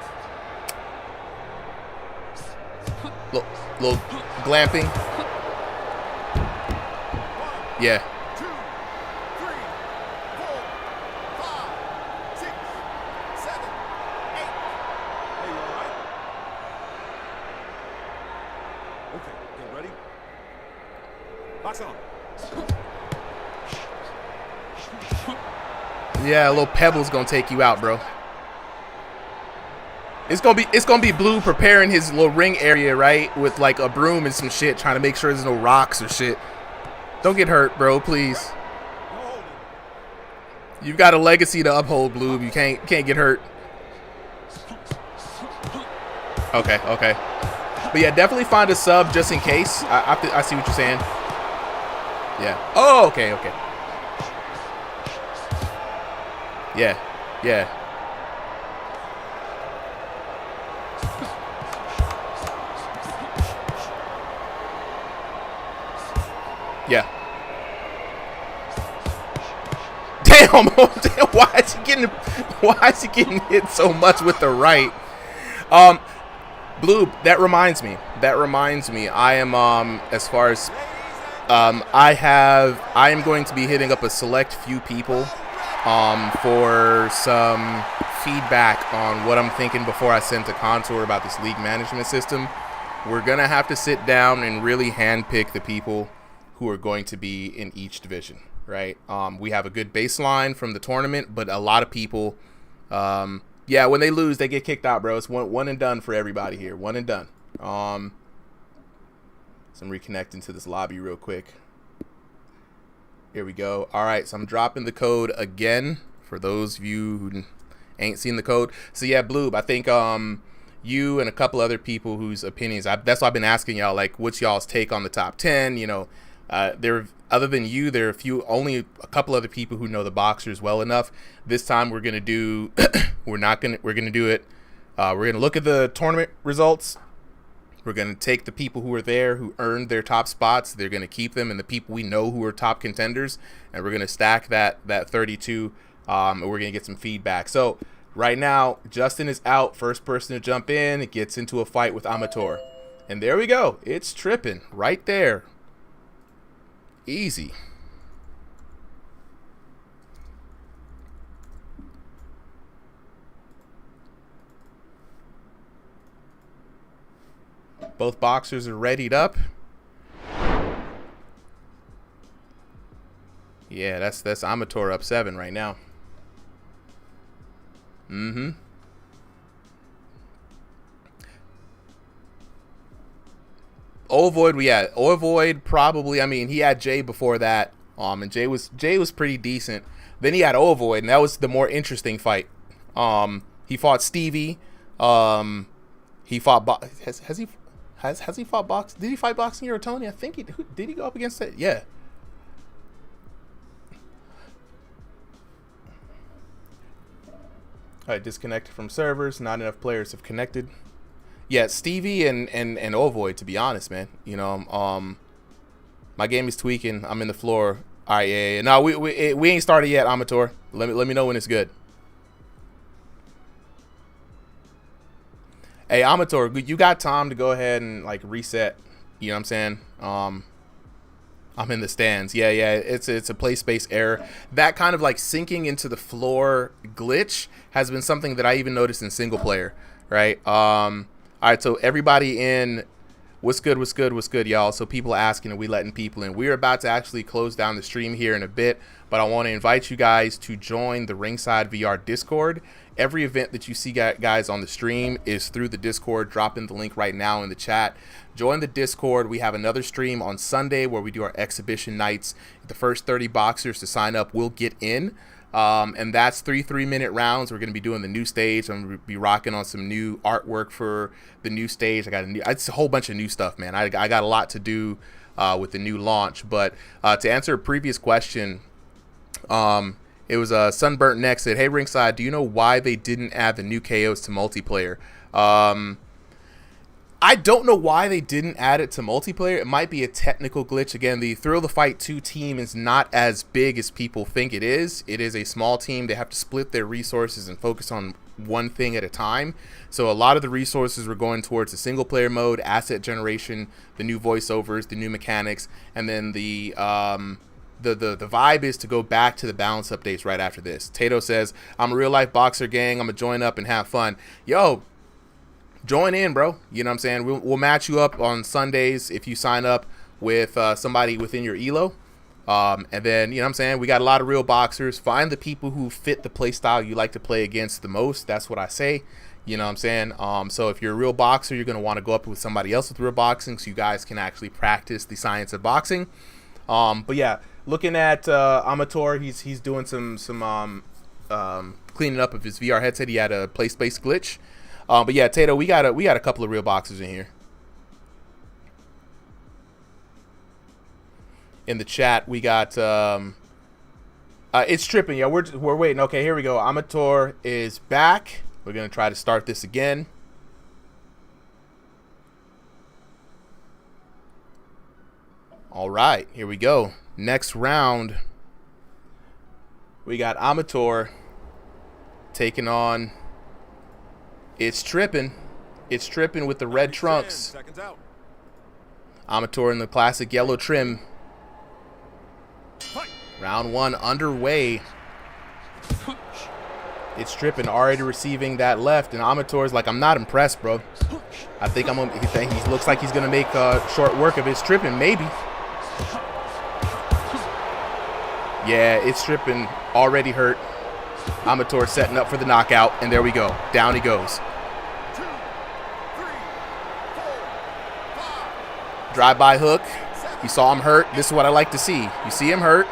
Little glamping. Yeah. 2, 3, 4, 5, 6, 7, 8. Hey, you all right? Okay, get ready. Box on. Yeah, a little pebble's gonna take you out, bro. It's gonna be Blue preparing his little ring area, right, with like a broom and some shit, trying to make sure there's no rocks or shit. Don't get hurt, bro, please. You've got a legacy to uphold, Blue. You can't get hurt. Okay. But yeah, definitely find a sub just in case. I see what you're saying. Yeah. Oh, okay. Yeah. Yeah. Damn, why is he getting hit so much with the right? Blue, that reminds me. I am as far as I am going to be hitting up a select few people for some feedback on what I'm thinking before I send to Contour about this league management system. We're gonna have to sit down and really handpick the people who are going to be in each division, right? We have a good baseline from the tournament, but a lot of people, when they lose, they get kicked out, bro. It's one and done for everybody here. One and done. So I'm reconnecting to this lobby real quick. Here we go. All right, so I'm dropping the code again for those of you who ain't seen the code. So yeah, Bloob, I think you and a couple other people whose opinions, that's why I've been asking y'all, like, what's y'all's take on the top 10? Other than you, there are only a couple other people who know the boxers well enough. This time we're gonna do we're gonna do it. We're gonna look at the tournament results. We're gonna take the people who were there, who earned their top spots. They're gonna keep them, and the people we know who are top contenders, and we're gonna stack that 32. And we're gonna get some feedback. So right now, Justin is out. First person to jump in, it gets into a fight with Amateur, and there we go. It's tripping right there. Easy. Both boxers are readied up. Yeah, that's Amateur up 7 right now. Mm-hmm. Ovoid, yeah, Ovoid probably. I mean, he had Jay before that, and Jay was pretty decent. Then he had Ovoid, and that was the more interesting fight. He fought Stevie. He fought has he fought box? Did he fight boxing or Tony? I think did he go up against it? Yeah. All right, disconnected from servers. Not enough players have connected. Yeah, Stevie and Ovoid, to be honest, man. You know, my game is tweaking. I'm in the floor. All right, yeah. No, we ain't started yet, Amateur. Let me know when it's good. Hey, Amateur, you got time to go ahead and like reset. You know what I'm saying? I'm in the stands. Yeah. It's a play space error. That kind of like sinking into the floor glitch has been something that I even noticed in single player, right? All right, so everybody in, what's good, y'all? So people asking, are we letting people in? We're about to actually close down the stream here in a bit, but I want to invite you guys to join the Ringside VR Discord. Every event that you see guys on the stream is through the Discord. Drop in the link right now in the chat. Join the Discord. We have another stream on Sunday where we do our exhibition nights. The first 30 boxers to sign up will get in. And that's 3-3-minute rounds. We're going to be doing the new stage. I'm going to be rocking on some new artwork for the new stage. It's a whole bunch of new stuff, man. I got a lot to do with the new launch. But to answer a previous question, it was Sunburnt Next said, hey, Ringside, do you know why they didn't add the new KOs to multiplayer? I don't know why they didn't add it to multiplayer. It might be a technical glitch. Again, the Thrill the Fight 2 team is not as big as people think it is. It is a small team. They have to split their resources and focus on one thing at a time. So a lot of the resources were going towards the single player mode, asset generation, the new voiceovers, the new mechanics, and then the vibe is to go back to the balance updates right after this. Tato says, I'm a real life boxer, gang. I'm gonna join up and have fun. Yo, join in, bro. You know what I'm saying? We'll match you up on Sundays if you sign up with somebody within your elo. And then, you know what I'm saying, we got a lot of real boxers. Find the people who fit the play style you like to play against the most. That's what I say. You know what I'm saying? So if you're a real boxer, you're going to want to go up with somebody else with real boxing so you guys can actually practice the science of boxing. But yeah, looking at Amateur, he's doing some cleaning up of his VR headset. He had a play space glitch. But yeah, Tato, we got a couple of real boxers in here. In the chat, we got it's tripping. Yeah, we're waiting. Okay, here we go. Amateur is back. We're gonna try to start this again. All right, here we go. Next round, we got Amateur taking on. It's tripping. It's tripping with the red trunks. Amateur in the classic yellow trim. Round 1 underway. It's tripping, already receiving that left, and Amateur's like, I'm not impressed, bro. I think he looks like he's gonna make short work of it. It's tripping, maybe. Yeah, it's tripping, already hurt. Amateur setting up for the knockout, and there we go. Down he goes. 2, 3, 4, 5. Drive-by hook. You saw him hurt. This is what I like to see. You see him hurt.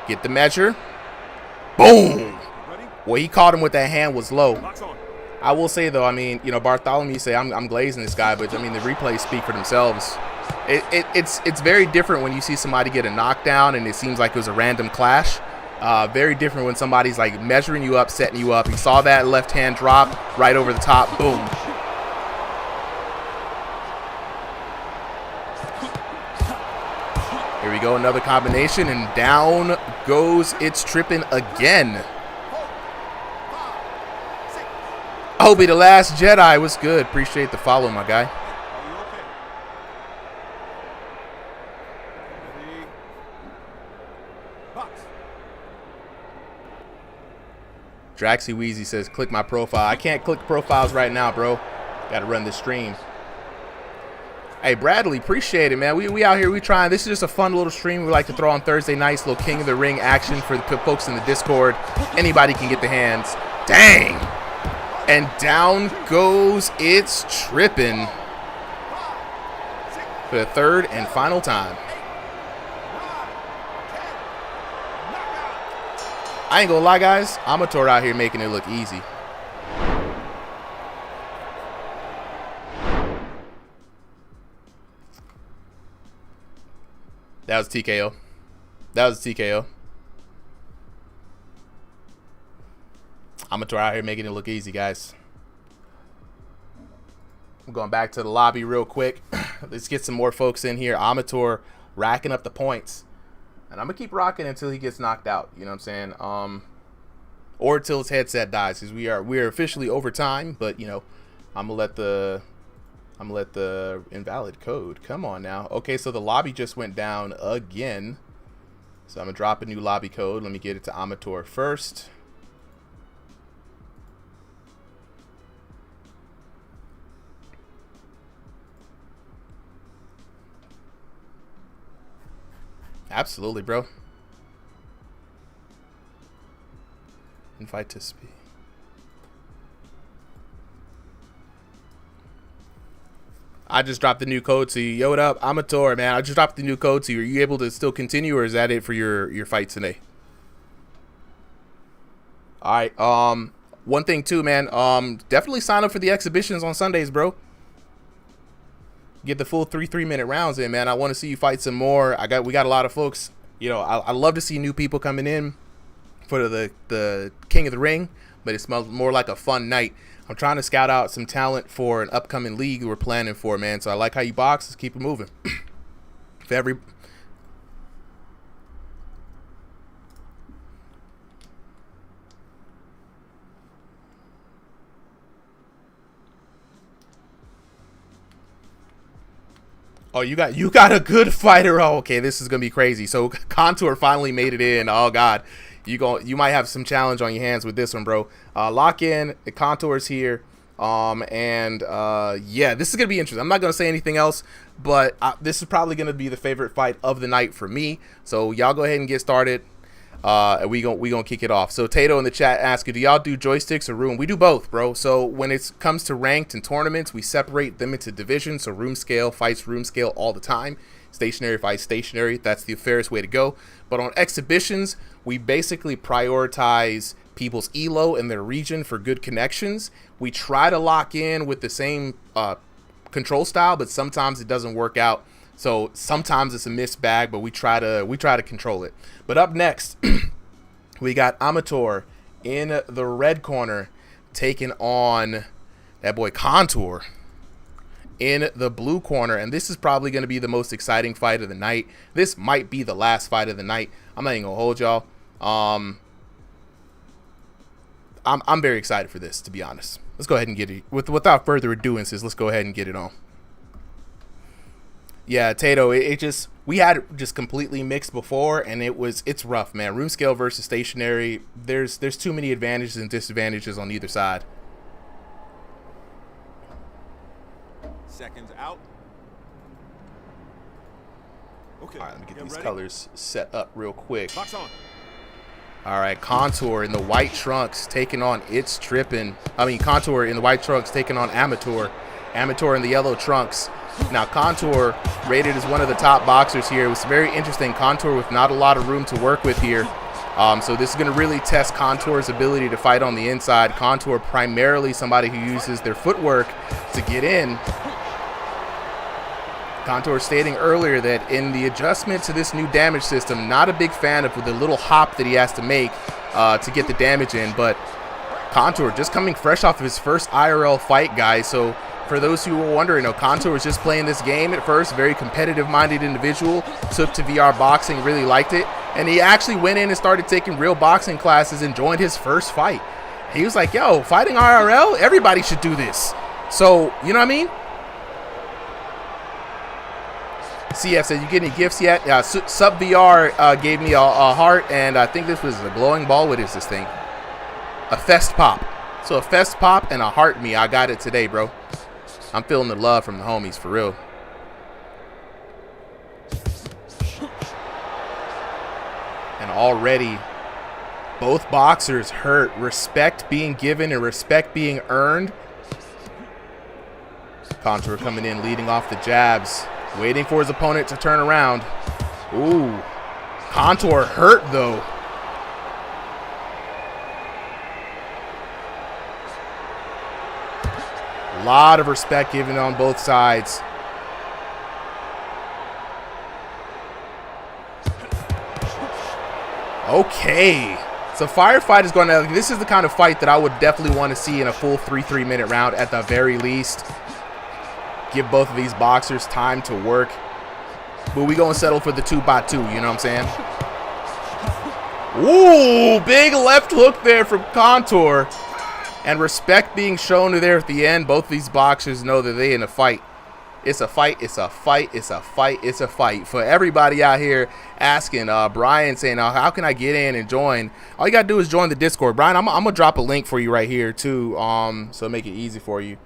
Get the measure. Boom. Well, he caught him with that hand was low. I will say, though, I mean, you know, Bartholomew say I'm glazing this guy, but, I mean, the replays speak for themselves. It's very different when you see somebody get a knockdown and it seems like it was a random clash. Very different when somebody's, like, measuring you up, setting you up. He saw that left hand drop right over the top. Boom. Here we go, another combination, and down goes It's Tripping again. Obi the Last Jedi was good. Appreciate the follow, my guy. Draxy Wheezy says, click my profile. I can't click profiles right now, bro. Got to run this stream. Hey, Bradley, appreciate it, man. We out here, we trying. This is just a fun little stream we like to throw on Thursday nights, little King of the Ring action for the folks in the Discord. Anybody can get the hands. Dang! And down goes It's Trippin' for the third and final time. I ain't gonna lie, guys. Amateur out here making it look easy. That was TKO. That was TKO. Amateur out here making it look easy, guys. I'm going back to the lobby real quick. Let's get some more folks in here. Amateur racking up the points. And I'm going to keep rocking until he gets knocked out. You know what I'm saying? Or until his headset dies. Because we are officially over time. But, you know, I'm going to let the invalid code. Come on now. Okay, so the lobby just went down again. So I'm going to drop a new lobby code. Let me get it to Amateur first. Absolutely, bro. Invite to speak. I just dropped the new code to you. Yo, what up? Amateur, man. I just dropped the new code to you. Are you able to still continue, or is that it for your fight today? All right. One thing too, man. Definitely sign up for the exhibitions on Sundays, bro. Get the full 3-minute rounds in, man. I want to see you fight some more. We got a lot of folks. You know, I love to see new people coming in for the King of the Ring, but it's more like a fun night. I'm trying to scout out some talent for an upcoming league we're planning for, man. So I like how you box. Let's keep it moving. Oh, you got a good fighter. Oh, okay, this is gonna be crazy. So Contour finally made it in. Oh God, you might have some challenge on your hands with this one, bro. Lock in. The Contour's here. Yeah, this is gonna be interesting. I'm not gonna say anything else, but this is probably gonna be the favorite fight of the night for me. So y'all go ahead and get started. And we gonna kick it off. So Tato in the chat asked, do y'all do joysticks or room? We do both, bro. So when it comes to ranked and tournaments, we separate them into divisions. So room scale fights room scale all the time. Stationary fights stationary. That's the fairest way to go. But on exhibitions, we basically prioritize people's elo in their region for good connections. We try to lock in with the same control style, but sometimes it doesn't work out. So sometimes it's a mixed bag, but we try to control it. But up next, we got Amateur in the red corner taking on that boy Contour in the blue corner, and this is probably going to be the most exciting fight of the night. This might be the last fight of the night. I'm not even gonna hold y'all. I'm very excited for this, to be honest. Let's go ahead and get it. Without further ado, let's go ahead and get it on. Yeah, Tato, we had it just completely mixed before, and it's rough, man. Room scale versus stationary, there's too many advantages and disadvantages on either side. Seconds out. Okay. All right, let me get these colors set up real quick. Box on. All right, Contour in the white trunks taking on It's Trippin'. Contour in the white trunks taking on Amateur. Amateur in the yellow trunks. Now, Contour rated as one of the top boxers here. It was very interesting. Contour with not a lot of room to work with here. So this is going to really test Contour's ability to fight on the inside. Contour primarily somebody who uses their footwork to get in. Contour stating earlier that in the adjustment to this new damage system, not a big fan of the little hop that he has to make to get the damage in. But Contour just coming fresh off of his first IRL fight, guys. So for those who were wondering, Contour was just playing this game at first, very competitive-minded individual, took to VR boxing, really liked it, and he actually went in and started taking real boxing classes and joined his first fight. He was like, yo, fighting IRL, everybody should do this. So, you know what I mean? CF said, you get any gifts yet? Sub VR gave me a heart, and I think this was a glowing ball. What is this thing? A Fest Pop. So a Fest Pop and a heart me. I got it today, bro. I'm feeling the love from the homies, for real. already both boxers hurt. Respect being given and respect being earned. Contour coming in, leading off the jabs, waiting for his opponent to turn around. Ooh, Contour hurt though. A lot of respect given on both sides. Okay. So firefight is going to, this is the kind of fight that I would definitely want to see in a full 3 minute round at the very least. Give both of these boxers time to work. But we going to settle for the 2x2, you know what I'm saying? Ooh, big left hook there from Contour. And respect being shown there at the end. Both of these boxers know that they're in a fight. It's a fight, it's a fight, it's a fight, it's a fight. For everybody out here asking, Brian saying, how can I get in and join? All you got to do is join the Discord. Brian, I'm going to drop a link for you right here too, so make it easy for you.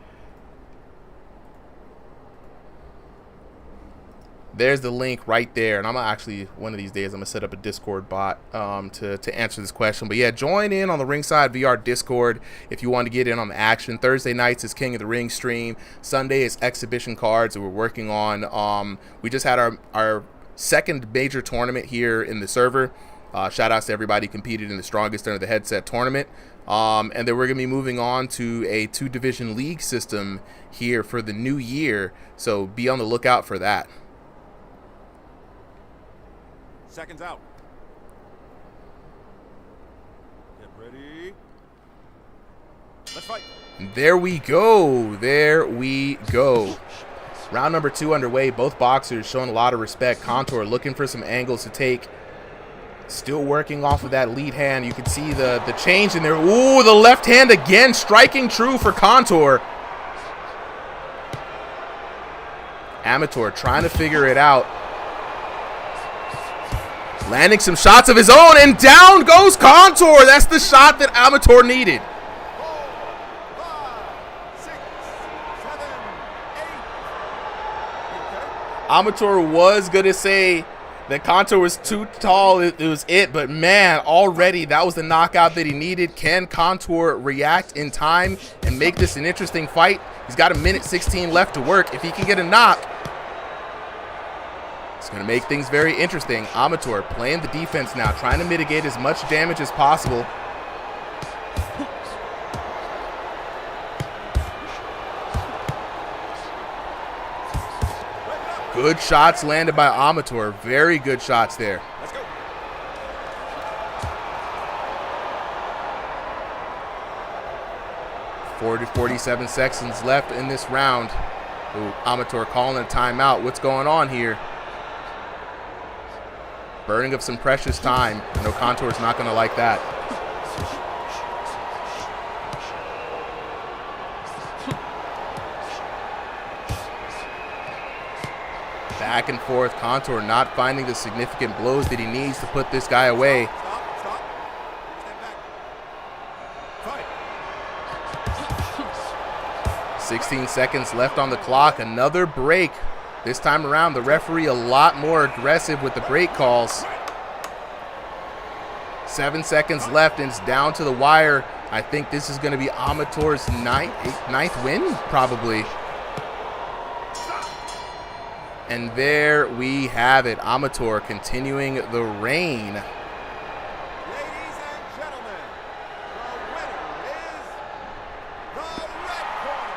There's the link right there, and I'm actually, one of these days, I'm gonna set up a Discord bot to answer this question. But yeah, join in on the Ringside VR Discord if you want to get in on the action. Thursday nights is King of the Ring stream. Sunday is exhibition cards that we're working on. We just had our second major tournament here in the server. Shout outs to everybody who competed in the Strongest Under the Headset tournament. And then we're gonna be moving on to a 2-division league system here for the new year. So be on the lookout for that. Seconds out. Get ready. Let's fight. There we go. There we go. Round number 2 underway. Both boxers showing a lot of respect. Contour looking for some angles to take. Still working off of that lead hand. You can see the change in there. Ooh, the left hand again. Striking true for Contour. Amateur trying to figure it out. Landing some shots of his own, and down goes Contour. That's the shot that Amateur needed. 4, 5, 6, 7, 8. Amateur was going to say that Contour was too tall. It was it, but man, already that was the knockout that he needed. Can Contour react in time and make this an interesting fight? He's got 1:16 left to work. If he can get a knock, it's going to make things very interesting. Amateur playing the defense now, trying to mitigate as much damage as possible. Good shots landed by Amateur. Very good shots there. Let's go. Forty 47 seconds left in this round. Ooh, Amateur calling a timeout. What's going on here? Burning of some precious time. I know Contour's not going to like that. Back and forth. Contour not finding the significant blows that he needs to put this guy away. Stop. Step back. Fight. 16 seconds left on the clock. Another break. This time around, the referee a lot more aggressive with the break calls. 7 seconds left, and it's down to the wire. I think this is going to be Amateur's ninth win, probably. And there we have it. Amateur continuing the reign. Ladies and gentlemen, the winner is the red corner.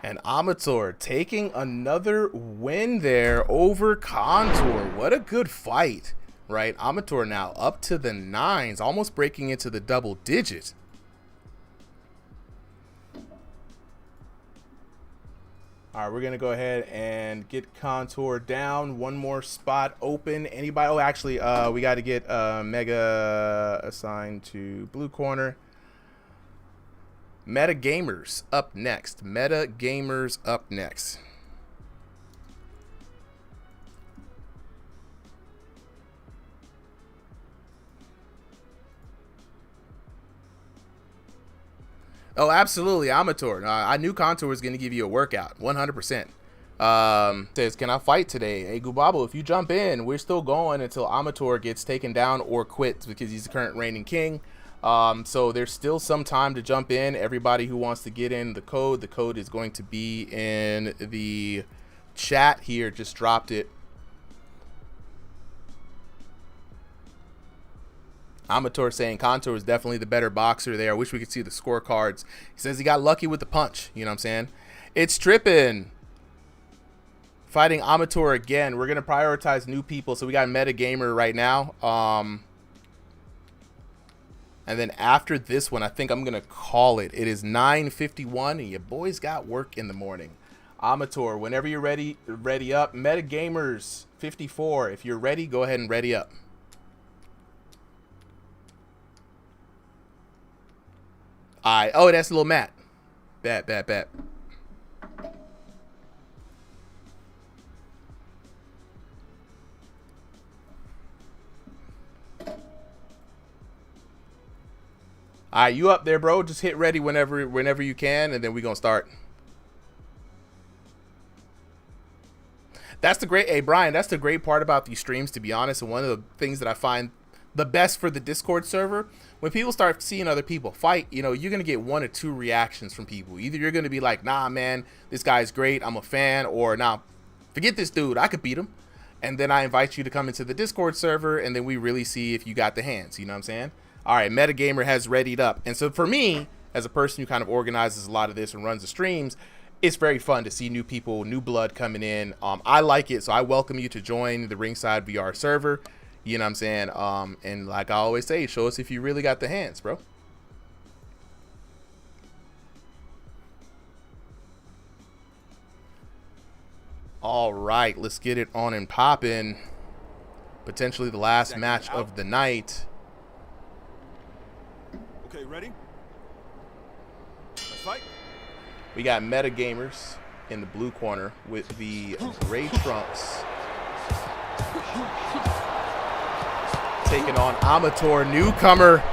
And Amateur taking another win there over Contour. What a good fight, right? Amateur now up to the 9s, almost breaking into the double digits. All right, we're going to go ahead and get Contour down. One more spot open. Anybody? Oh, actually, we got to get Mega assigned to blue corner. Meta Gamers up next. Meta Gamers up next. Oh, absolutely, Amateur. I knew Contour was going to give you a workout, 100%. Says, can I fight today? Hey, Gubabo, if you jump in, we're still going until Amateur gets taken down or quits because he's the current reigning king. So there's still some time to jump in. Everybody who wants to get in the code is going to be in the chat here. Just dropped it. Amateur saying Contour is definitely the better boxer there. I wish we could see the scorecards. He says he got lucky with the punch. You know what I'm saying? It's tripping. Fighting Amateur again. We're going to prioritize new people. So we got Meta Gamer right now. And then after this one, I think I'm going to call it. It is 9:51 and your boys got work in the morning. Amateur, whenever you're ready up. Meta Gamers 54. If you're ready, go ahead and ready up. Oh, that's a little Matt. Bet. Alright, you up there, bro? Just hit ready whenever you can, and then we're gonna start. That's the great, hey Brian, that's the great part about these streams, to be honest, and one of the things that I find the best for the Discord server, when people start seeing other people fight, you know, you're gonna get 1 or 2 reactions from people. Either you're gonna be like, nah man, this guy's great, I'm a fan, or nah, forget this dude, I could beat him. And then I invite you to come into the Discord server, and then we really see if you got the hands, you know what I'm saying? Alright, Metagamer has readied up. And so for me, as a person who kind of organizes a lot of this and runs the streams, it's very fun to see new people, new blood coming in. I like it, so I welcome you to join the Ringside VR server. You know what I'm saying? And like I always say, show us if you really got the hands, bro. All right, let's get it on and popping. Potentially the last match of the night. Okay, ready? Let's fight. We got Meta Gamers in the blue corner with the gray trunks. Taking on Amateur, newcomer,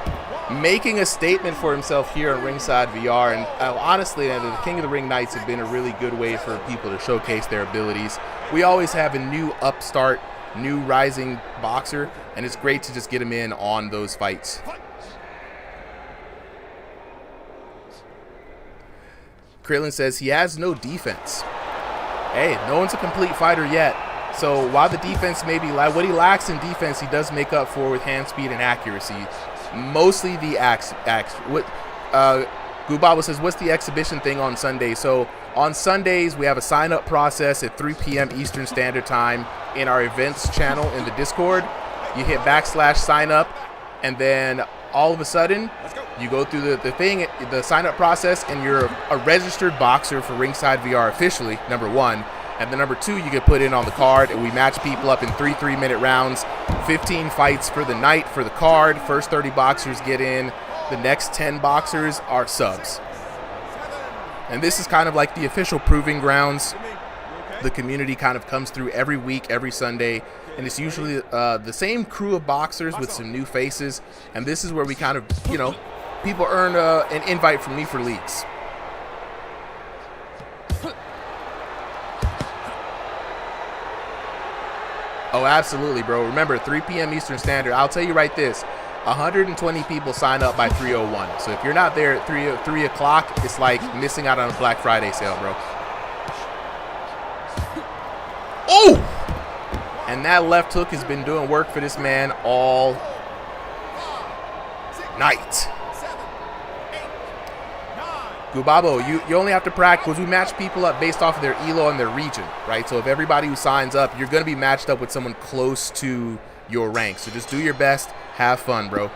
making a statement for himself here at Ringside VR. And honestly, the King of the Ring nights have been a really good way for people to showcase their abilities. We always have a new upstart, new rising boxer, and it's great to just get him in on those fights. Krillin says he has no defense. Hey, no one's a complete fighter yet. So while the defense may be what he lacks in defense, he does make up for with hand speed and accuracy. Mostly the Gubaba says, what's the exhibition thing on Sunday? So on Sundays, we have a sign-up process at 3 p.m. Eastern Standard Time in our events channel in the Discord. You hit /sign up, and then all of a sudden, you go through the sign-up process, and you're a registered boxer for Ringside VR officially, number 1. And then number 2, you get put in on the card, and we match people up in 3 3-minute rounds. 15 fights for the night for the card. First 30 boxers get in. The next 10 boxers are subs. And this is kind of like the official proving grounds. The community kind of comes through every week, every Sunday, and it's usually the same crew of boxers with some new faces. And this is where we kind of, you know, people earn an invite from me for leagues. Oh, absolutely, bro. Remember, 3 p.m. Eastern Standard. I'll tell you right this. 120 people sign up by 3:01. So if you're not there at 3 o'clock, it's like missing out on a Black Friday sale, bro. Oh! And that left hook has been doing work for this man all night. Gubabo, you only have to practice, because we match people up based off of their elo and their region, right? So if everybody who signs up, you're going to be matched up with someone close to your rank. So just do your best. Have fun, bro.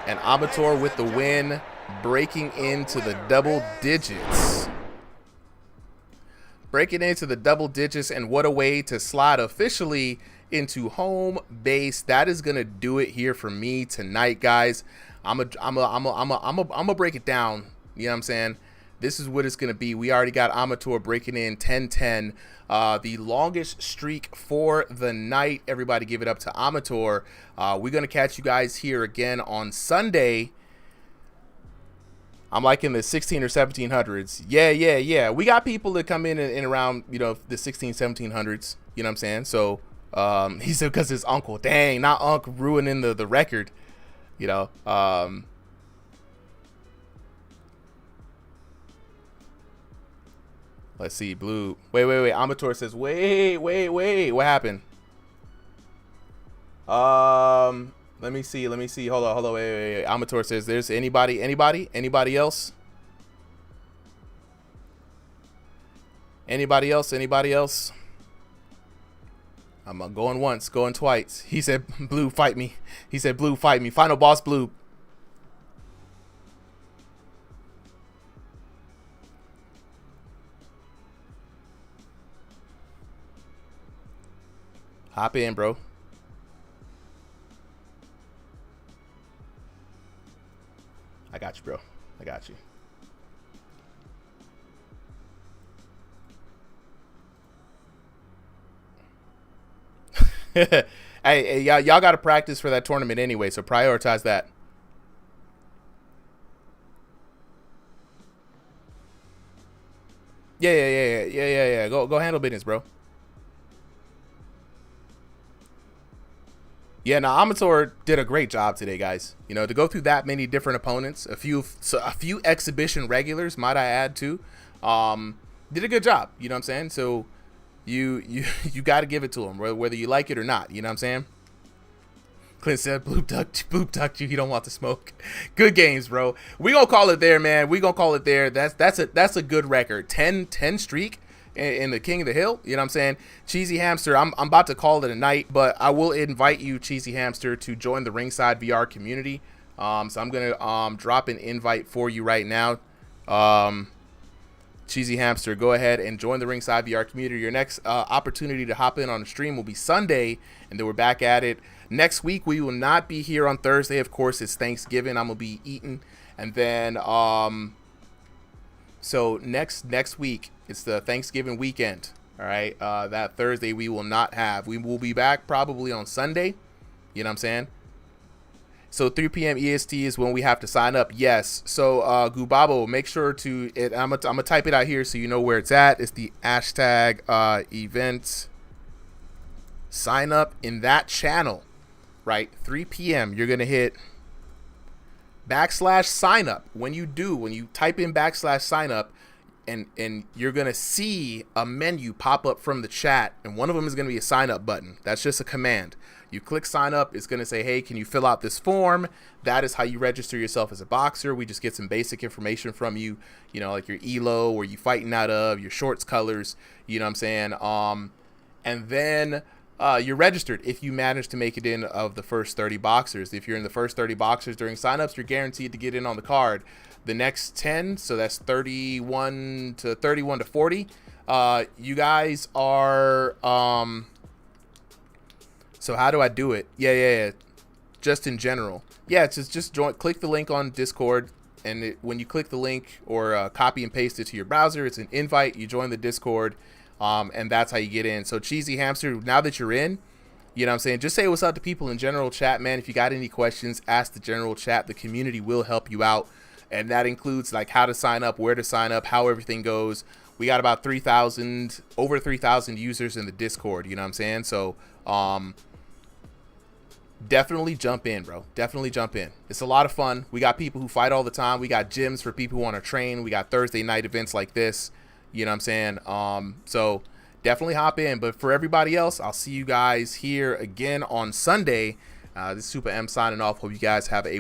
And Amateur with the win, breaking into the double digits. Breaking into the double digits, and what a way to slide officially into home base. That is going to do it here for me tonight, guys. I'm gonna break it down. You know what I'm saying? This is what it's going to be. We already got Amateur breaking in 10-10. The longest streak for the night. Everybody give it up to Amateur. We're going to catch you guys here again on Sunday. I'm like in the 16 or 1700s. Yeah. We got people that come in around, you know, the 16, 1700s. You know what I'm saying? So he said because his uncle. Dang, not uncle ruining the record. You know. Let's see, blue. Wait. Amateur says, wait. What happened? Let me see. Hold on. Wait. Amateur says, there's anybody else? Anybody else? I'm going once, going twice. He said, blue, fight me. Final boss, blue. Hop in, bro. I got you, bro. I got you. hey, y'all got to practice for that tournament anyway, so prioritize that. Yeah. Go handle business, bro. Yeah, now Amateur did a great job today, guys. You know, to go through that many different opponents, a few exhibition regulars, might I add too, did a good job. You know what I'm saying? So you got to give it to him, whether you like it or not. You know what I'm saying? Clint said, "Bloop ducked you. He don't want the smoke." Good games, bro. We gonna call it there, man. We gonna call it there. That's a good record. 10 streak. In the King of the Hill, you know what I'm saying? Cheesy Hamster, I'm about to call it a night, but I will invite you, Cheesy Hamster, to join the Ringside VR community. So I'm gonna drop an invite for you right now. Cheesy Hamster, go ahead and join the Ringside VR community. Your next opportunity to hop in on the stream will be Sunday, and then we're back at it next week. We will not be here on Thursday, of course. It's Thanksgiving. I'm gonna be eating, and then so next week, it's the Thanksgiving weekend. All right. That Thursday we will not have. We will be back probably on Sunday. You know what I'm saying? So 3 p.m. EST is when we have to sign up. Yes. So Gubabo, make sure to it. I'm gonna type it out here so you know where it's at. It's the hashtag event sign up in that channel. Right. 3 p.m. You're gonna hit /sign up. When you type in /sign up, and you're gonna see a menu pop up from the chat, and one of them is gonna be a sign up button. That's just a command. You click sign up, it's gonna say, hey, can you fill out this form? That is how you register yourself as a boxer. We just get some basic information from you, you know, like your elo, where you fighting out of, your shorts colors, you know what I'm saying? And then you're registered if you manage to make it in of the first 30 boxers. If you're in the first 30 boxers during signups, you're guaranteed to get in on the card. The next 10, so that's 31 to 40. You guys are so how do I do it? Yeah. Just in general. Yeah, it's just join. Click the link on Discord, and when you click the link or copy and paste it to your browser, it's an invite. You join the Discord. And that's how you get in. So Cheesy Hamster, now that you're in, you know what I'm saying, just say what's up to people in general chat, man. If you got any questions, ask the general chat. The community will help you out, and that includes like how to sign up, where to sign up, how everything goes. We got about over 3,000 users in the Discord, you know what I'm saying? So definitely jump in, bro. Definitely jump in. It's a lot of fun. We got people who fight all the time. We got gyms for people who want to train. We got Thursday night events like this. You know what I'm saying? So definitely hop in. But for everybody else, I'll see you guys here again on Sunday. This is Super M signing off. Hope you guys have a